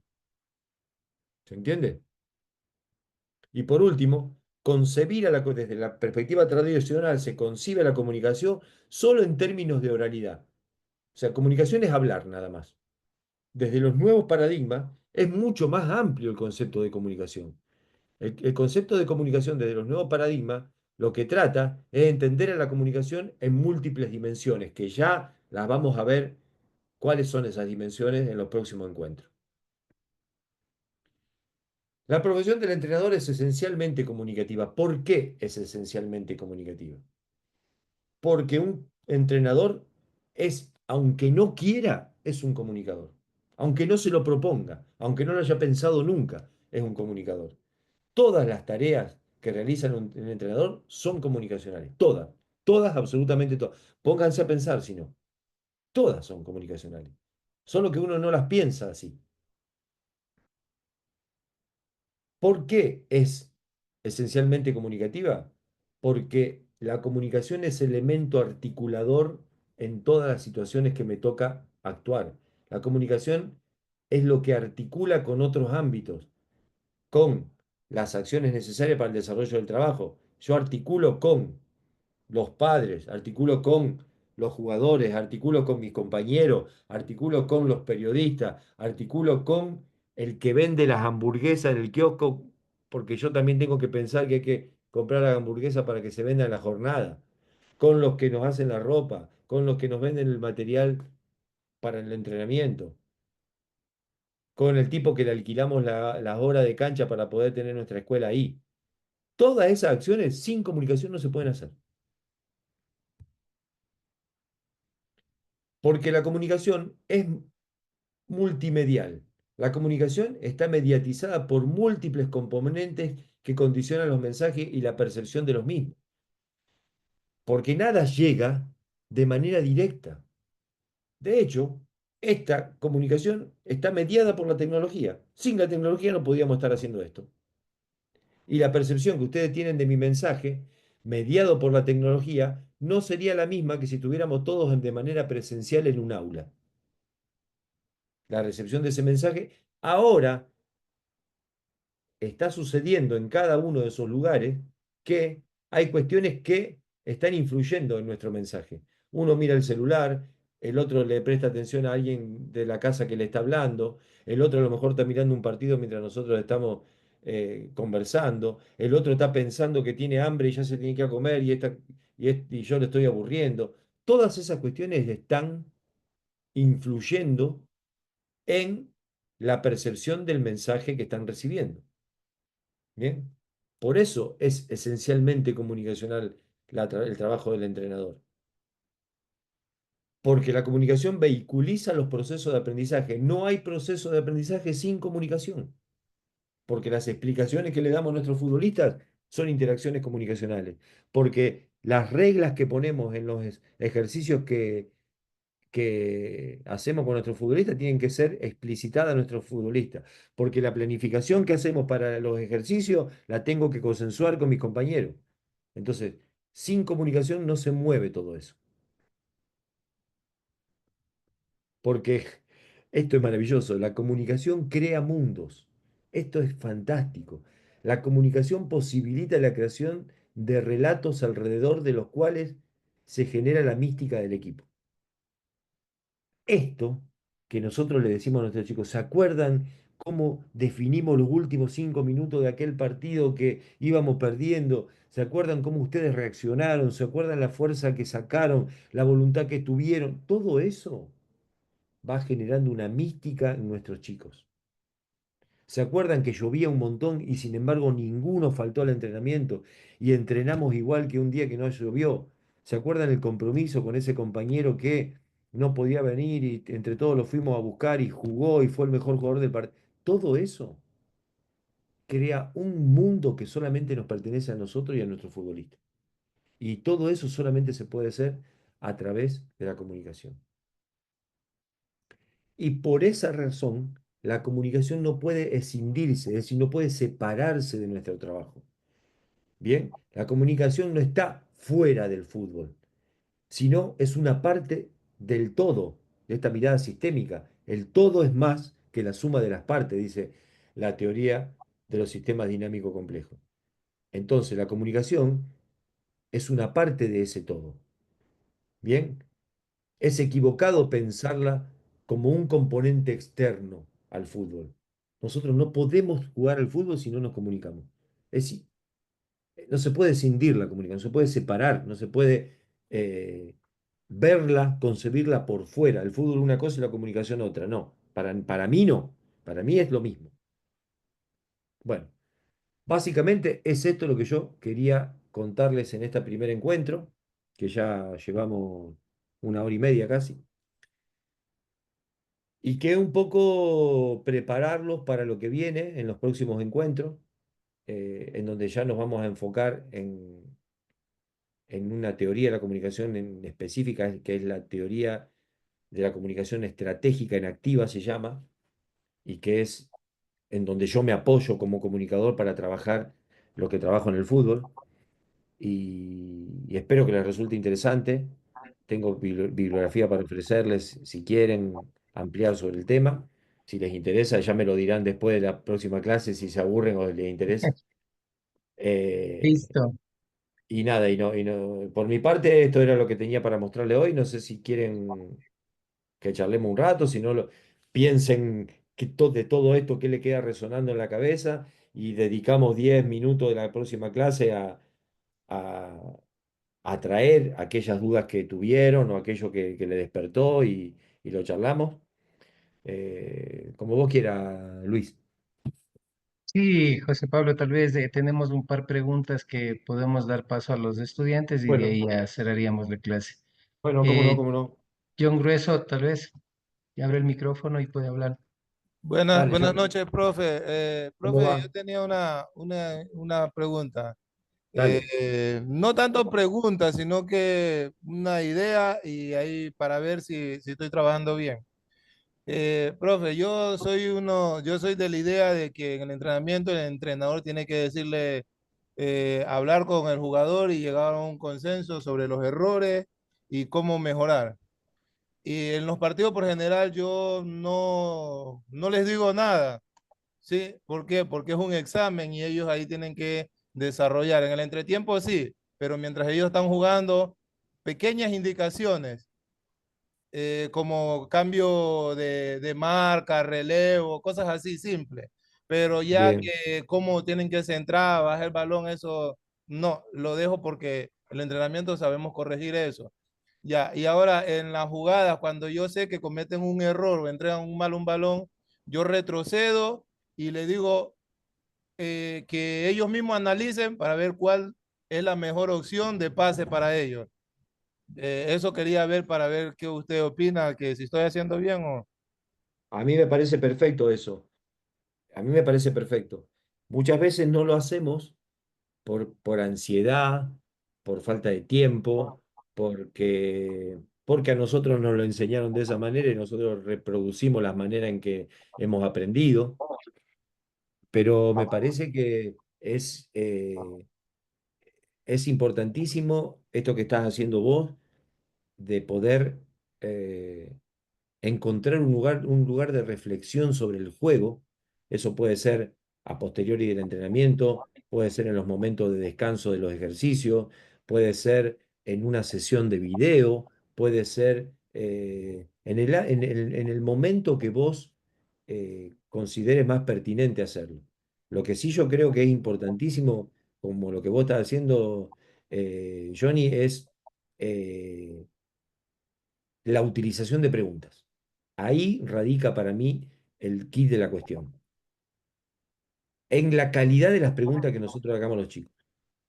¿Se entiende? Y por último, desde la perspectiva tradicional se concibe la comunicación solo en términos de oralidad. O sea, comunicación es hablar nada más. Desde los nuevos paradigmas es mucho más amplio el concepto de comunicación. El concepto de comunicación desde los nuevos paradigmas lo que trata es entender a la comunicación en múltiples dimensiones, que ya las vamos a ver cuáles son esas dimensiones en los próximos encuentros. La profesión del entrenador es esencialmente comunicativa. ¿Por qué es esencialmente comunicativa? Porque un entrenador es, aunque no quiera, es un comunicador. Aunque no se lo proponga, aunque no lo haya pensado nunca, es un comunicador. Todas las tareas que realiza un entrenador son comunicacionales. Todas, todas, absolutamente todas. Pónganse a pensar si no. Todas son comunicacionales. Solo que uno no las piensa así. ¿Por qué es esencialmente comunicativa? Porque la comunicación es elemento articulador en todas las situaciones que me toca actuar. La comunicación es lo que articula con otros ámbitos, con las acciones necesarias para el desarrollo del trabajo. Yo articulo con los padres, articulo con los jugadores, articulo con mis compañeros, articulo con los periodistas, articulo con el que vende las hamburguesas en el kiosco, porque yo también tengo que pensar que hay que comprar la hamburguesa para que se venda en la jornada, con los que nos hacen la ropa, con los que nos venden el material para el entrenamiento, con el tipo que le alquilamos las horas de cancha para poder tener nuestra escuela ahí. Todas esas acciones sin comunicación no se pueden hacer. Porque la comunicación es multimedial. La comunicación está mediatizada por múltiples componentes que condicionan los mensajes y la percepción de los mismos. Porque nada llega de manera directa. De hecho, esta comunicación está mediada por la tecnología. Sin la tecnología no podíamos estar haciendo esto. Y la percepción que ustedes tienen de mi mensaje, mediado por la tecnología, no sería la misma que si estuviéramos todos de manera presencial en un aula. La recepción de ese mensaje ahora está sucediendo en cada uno de esos lugares que hay cuestiones que están influyendo en nuestro mensaje. Uno mira el celular, el otro le presta atención a alguien de la casa que le está hablando, el otro a lo mejor está mirando un partido mientras nosotros estamos conversando, el otro está pensando que tiene hambre y ya se tiene que ir a comer y yo le estoy aburriendo. Todas esas cuestiones están influyendo en la percepción del mensaje que están recibiendo. ¿Bien? Por eso es esencialmente comunicacional el trabajo del entrenador. Porque la comunicación vehiculiza los procesos de aprendizaje. No hay proceso de aprendizaje sin comunicación. Porque las explicaciones que le damos a nuestros futbolistas son interacciones comunicacionales. Porque las reglas que ponemos en los ejercicios que hacemos con nuestros futbolistas tienen que ser explicitadas a nuestros futbolistas, porque la planificación que hacemos para los ejercicios la tengo que consensuar con mis compañeros. Entonces, sin comunicación no se mueve todo eso, porque esto es maravilloso, la comunicación crea mundos, esto es fantástico. La comunicación posibilita la creación de relatos alrededor de los cuales se genera la mística del equipo. Esto que nosotros le decimos a nuestros chicos, ¿se acuerdan cómo definimos los últimos 5 minutos de aquel partido que íbamos perdiendo? ¿Se acuerdan cómo ustedes reaccionaron? ¿Se acuerdan la fuerza que sacaron, la voluntad que tuvieron? Todo eso va generando una mística en nuestros chicos. ¿Se acuerdan que llovía un montón y sin embargo ninguno faltó al entrenamiento y entrenamos igual que un día que no llovió? ¿Se acuerdan el compromiso con ese compañero que no podía venir y entre todos lo fuimos a buscar y jugó y fue el mejor jugador del partido? Todo eso crea un mundo que solamente nos pertenece a nosotros y a nuestros futbolistas. Y todo eso solamente se puede hacer a través de la comunicación. Y por esa razón, la comunicación no puede escindirse, es decir, no puede separarse de nuestro trabajo. Bien, la comunicación no está fuera del fútbol, sino es una parte del todo, de esta mirada sistémica. El todo es más que la suma de las partes, dice la teoría de los sistemas dinámicos complejos. Entonces, la comunicación es una parte de ese todo. Bien, es equivocado pensarla como un componente externo al fútbol. Nosotros no podemos jugar al fútbol si no nos comunicamos. Es, no se puede escindir la comunicación, no se puede separar, no se puede eh, verla, concebirla por fuera. El fútbol una cosa y la comunicación otra. No, para mí no. Para mí es lo mismo. Bueno, básicamente es esto lo que yo quería contarles en este primer encuentro, que ya llevamos 1 hora y media casi. Y que un poco prepararlos para lo que viene en los próximos encuentros, en donde ya nos vamos a enfocar en una teoría de la comunicación en específica, que es la teoría de la comunicación estratégica en activa, se llama, y que es en donde yo me apoyo como comunicador para trabajar lo que trabajo en el fútbol. Y espero que les resulte interesante. Tengo bibliografía para ofrecerles si quieren ampliar sobre el tema. Si les interesa, ya me lo dirán después de la próxima clase, si se aburren o les interesa. Eh, Listo. y nada, por mi parte, esto era lo que tenía para mostrarle hoy. No sé si quieren que charlemos un rato, si no piensen de todo esto qué le queda resonando en la cabeza y dedicamos 10 minutos de la próxima clase a, a traer aquellas dudas que tuvieron o aquello que le despertó y lo charlamos. Como vos quieras, Luis. Sí, José Pablo, tal vez tenemos un par de preguntas que podemos dar paso a los estudiantes y de Bueno, ahí ya cerraríamos la clase. bueno, cómo no, Eh, cómo no. John Grueso, tal vez, abre el micrófono y puede hablar. Buenas, Dale, buenas John, noches, profe. ¿cómo Profe, yo va? tenía una pregunta. Dale. No tanto pregunta, sino que una idea y ahí para ver si estoy trabajando bien. Profe, yo soy de la idea de que en el entrenamiento el entrenador tiene que decirle, hablar con el jugador y llegar a un consenso sobre los errores y cómo mejorar. Y en los partidos por general yo no les digo nada, ¿sí? ¿Por qué? Porque es un examen y ellos ahí tienen que desarrollar. En el entretiempo sí, pero mientras ellos están jugando, pequeñas indicaciones, como cambio de marca, relevo, cosas así simples. Pero ya Bien. que cómo tienen que centrar, bajar el balón, eso no, lo dejo porque el entrenamiento sabemos corregir eso. Ya, y ahora en las jugadas, cuando yo sé que cometen un error o entregan un balón, yo retrocedo y le digo que ellos mismos analicen para ver cuál es la mejor opción de pase para ellos. Eso quería ver para ver qué usted opina, que si estoy haciendo bien o... A mí me parece perfecto eso. A mí me parece perfecto. Muchas veces no lo hacemos por ansiedad, por falta de tiempo, porque a nosotros nos lo enseñaron de esa manera y nosotros reproducimos la manera en que hemos aprendido. Pero me parece que es importantísimo esto que estás haciendo vos de poder eh, encontrar un lugar de reflexión sobre el juego. Eso puede ser a posteriori del entrenamiento, puede ser en los momentos de descanso de los ejercicios, puede ser en una sesión de video, puede ser en el momento que vos consideres más pertinente hacerlo. Lo que sí yo creo que es importantísimo, como lo que vos estás haciendo, Johnny, es eh, la utilización de preguntas. Ahí radica para mí el kit de la cuestión. En la calidad de las preguntas que nosotros hagamos a los chicos.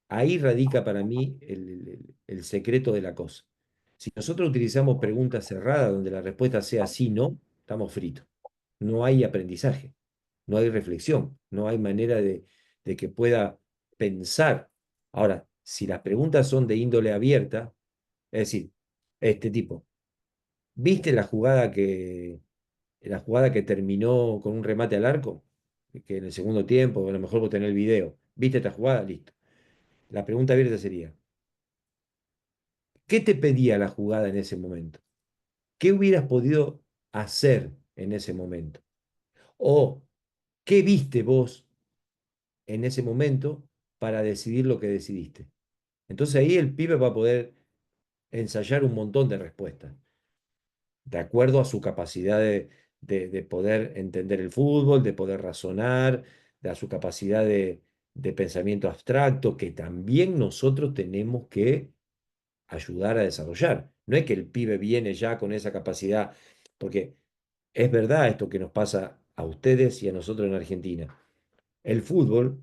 Ahí radica para mí el secreto de la cosa. Si nosotros utilizamos preguntas cerradas donde la respuesta sea sí, no, estamos fritos. No hay aprendizaje, no hay reflexión, no hay manera de que pueda pensar. Ahora, si las preguntas son de índole abierta, es decir, este tipo, ¿viste la jugada que terminó con un remate al arco? Que en el segundo tiempo, a lo mejor vos tenés el video. ¿Viste esta jugada? Listo. La pregunta abierta sería, ¿qué te pedía la jugada en ese momento? ¿Qué hubieras podido hacer en ese momento? ¿O qué viste vos en ese momento para decidir lo que decidiste? Entonces ahí el pibe va a poder ensayar un montón de respuestas, de acuerdo a su capacidad de poder entender el fútbol, de poder razonar, a su capacidad de pensamiento abstracto, que también nosotros tenemos que ayudar a desarrollar. No es que el pibe viene ya con esa capacidad, porque es verdad esto que nos pasa a ustedes y a nosotros en Argentina. El fútbol,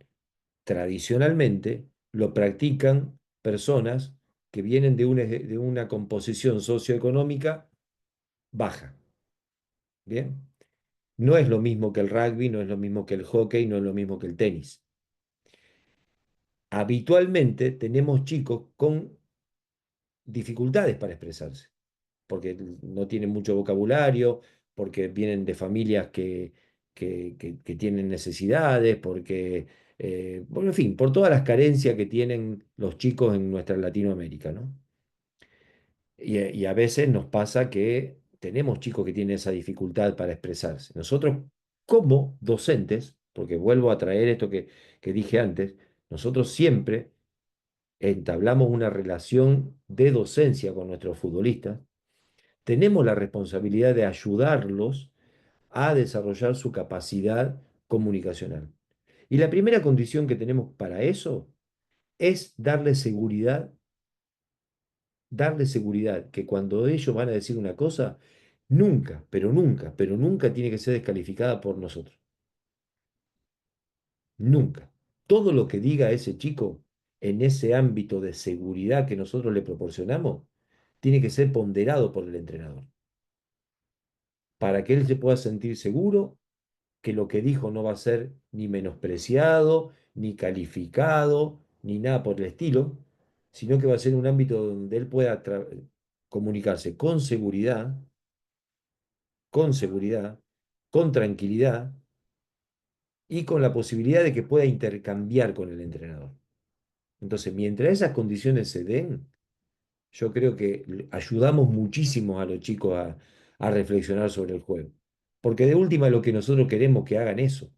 tradicionalmente, lo practican personas que vienen de una composición socioeconómica baja. ¿Bien? No es lo mismo que el rugby, no es lo mismo que el hockey, no es lo mismo que el tenis. Habitualmente tenemos chicos con dificultades para expresarse, porque no tienen mucho vocabulario, porque vienen de familias que tienen necesidades, porque, bueno, en fin, por todas las carencias que tienen los chicos en nuestra Latinoamérica, ¿no? Y a veces nos pasa que tenemos chicos que tienen esa dificultad para expresarse. Nosotros, como docentes, porque vuelvo a traer esto que dije antes, nosotros siempre entablamos una relación de docencia con nuestros futbolistas, tenemos la responsabilidad de ayudarlos a desarrollar su capacidad comunicacional. Y la primera condición que tenemos para eso es darle seguridad que cuando ellos van a decir una cosa, nunca, pero nunca, pero nunca tiene que ser descalificada por nosotros. Nunca. Todo lo que diga ese chico en ese ámbito de seguridad que nosotros le proporcionamos, tiene que ser ponderado por el entrenador, para que él se pueda sentir seguro que lo que dijo no va a ser ni menospreciado, ni calificado, ni nada por el estilo, sino que va a ser un ámbito donde él pueda comunicarse con seguridad, con tranquilidad y con la posibilidad de que pueda intercambiar con el entrenador. Entonces, mientras esas condiciones se den, yo creo que ayudamos muchísimo a los chicos a reflexionar sobre el juego. Porque de última lo que nosotros queremos que hagan eso,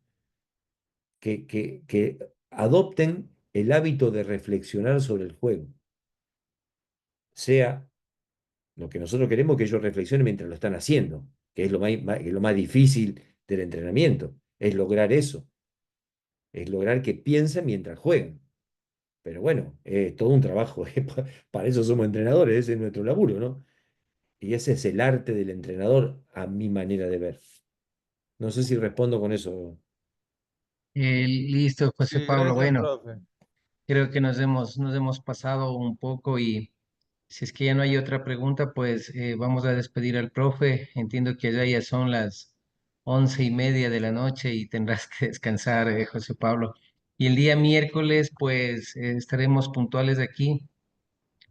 que adopten el hábito de reflexionar sobre el juego. Sea lo que nosotros queremos que ellos reflexionen mientras lo están haciendo, que es lo más difícil del entrenamiento, es lograr eso, es lograr que piensen mientras juegan. Pero bueno, es todo un trabajo, para eso somos entrenadores, ese es nuestro laburo, ¿no? Y ese es el arte del entrenador, a mi manera de ver. No sé si respondo con eso. Listo, José Sí, Pablo. gracias, Bueno, profe. creo que nos hemos pasado un poco y si es que ya no hay otra pregunta, pues vamos a despedir al profe. Entiendo que ya son las 11:30 de la noche y tendrás que descansar, José Pablo. Y el día miércoles, pues estaremos puntuales aquí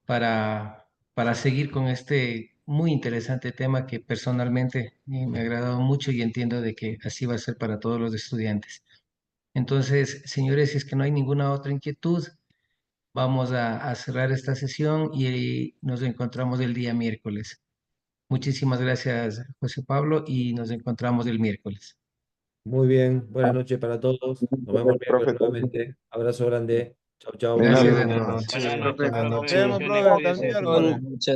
para seguir con este muy interesante tema que personalmente me ha agradado mucho y entiendo de que así va a ser para todos los estudiantes. Entonces, señores, si es que no hay ninguna otra inquietud, vamos a cerrar esta sesión y nos encontramos el día miércoles. Muchísimas gracias, José Pablo, y nos encontramos el miércoles. Muy bien, buenas noches para todos. Nos vemos el Profe, miércoles nuevamente. Abrazo grande. Chau, chau. buenas Gracias noches. de Buenas nuevo. noches, Buenas noches, buenas profe. Nos noches. vemos, Bendiciones, profe, hasta el cuídese. miércoles. Buenas noches.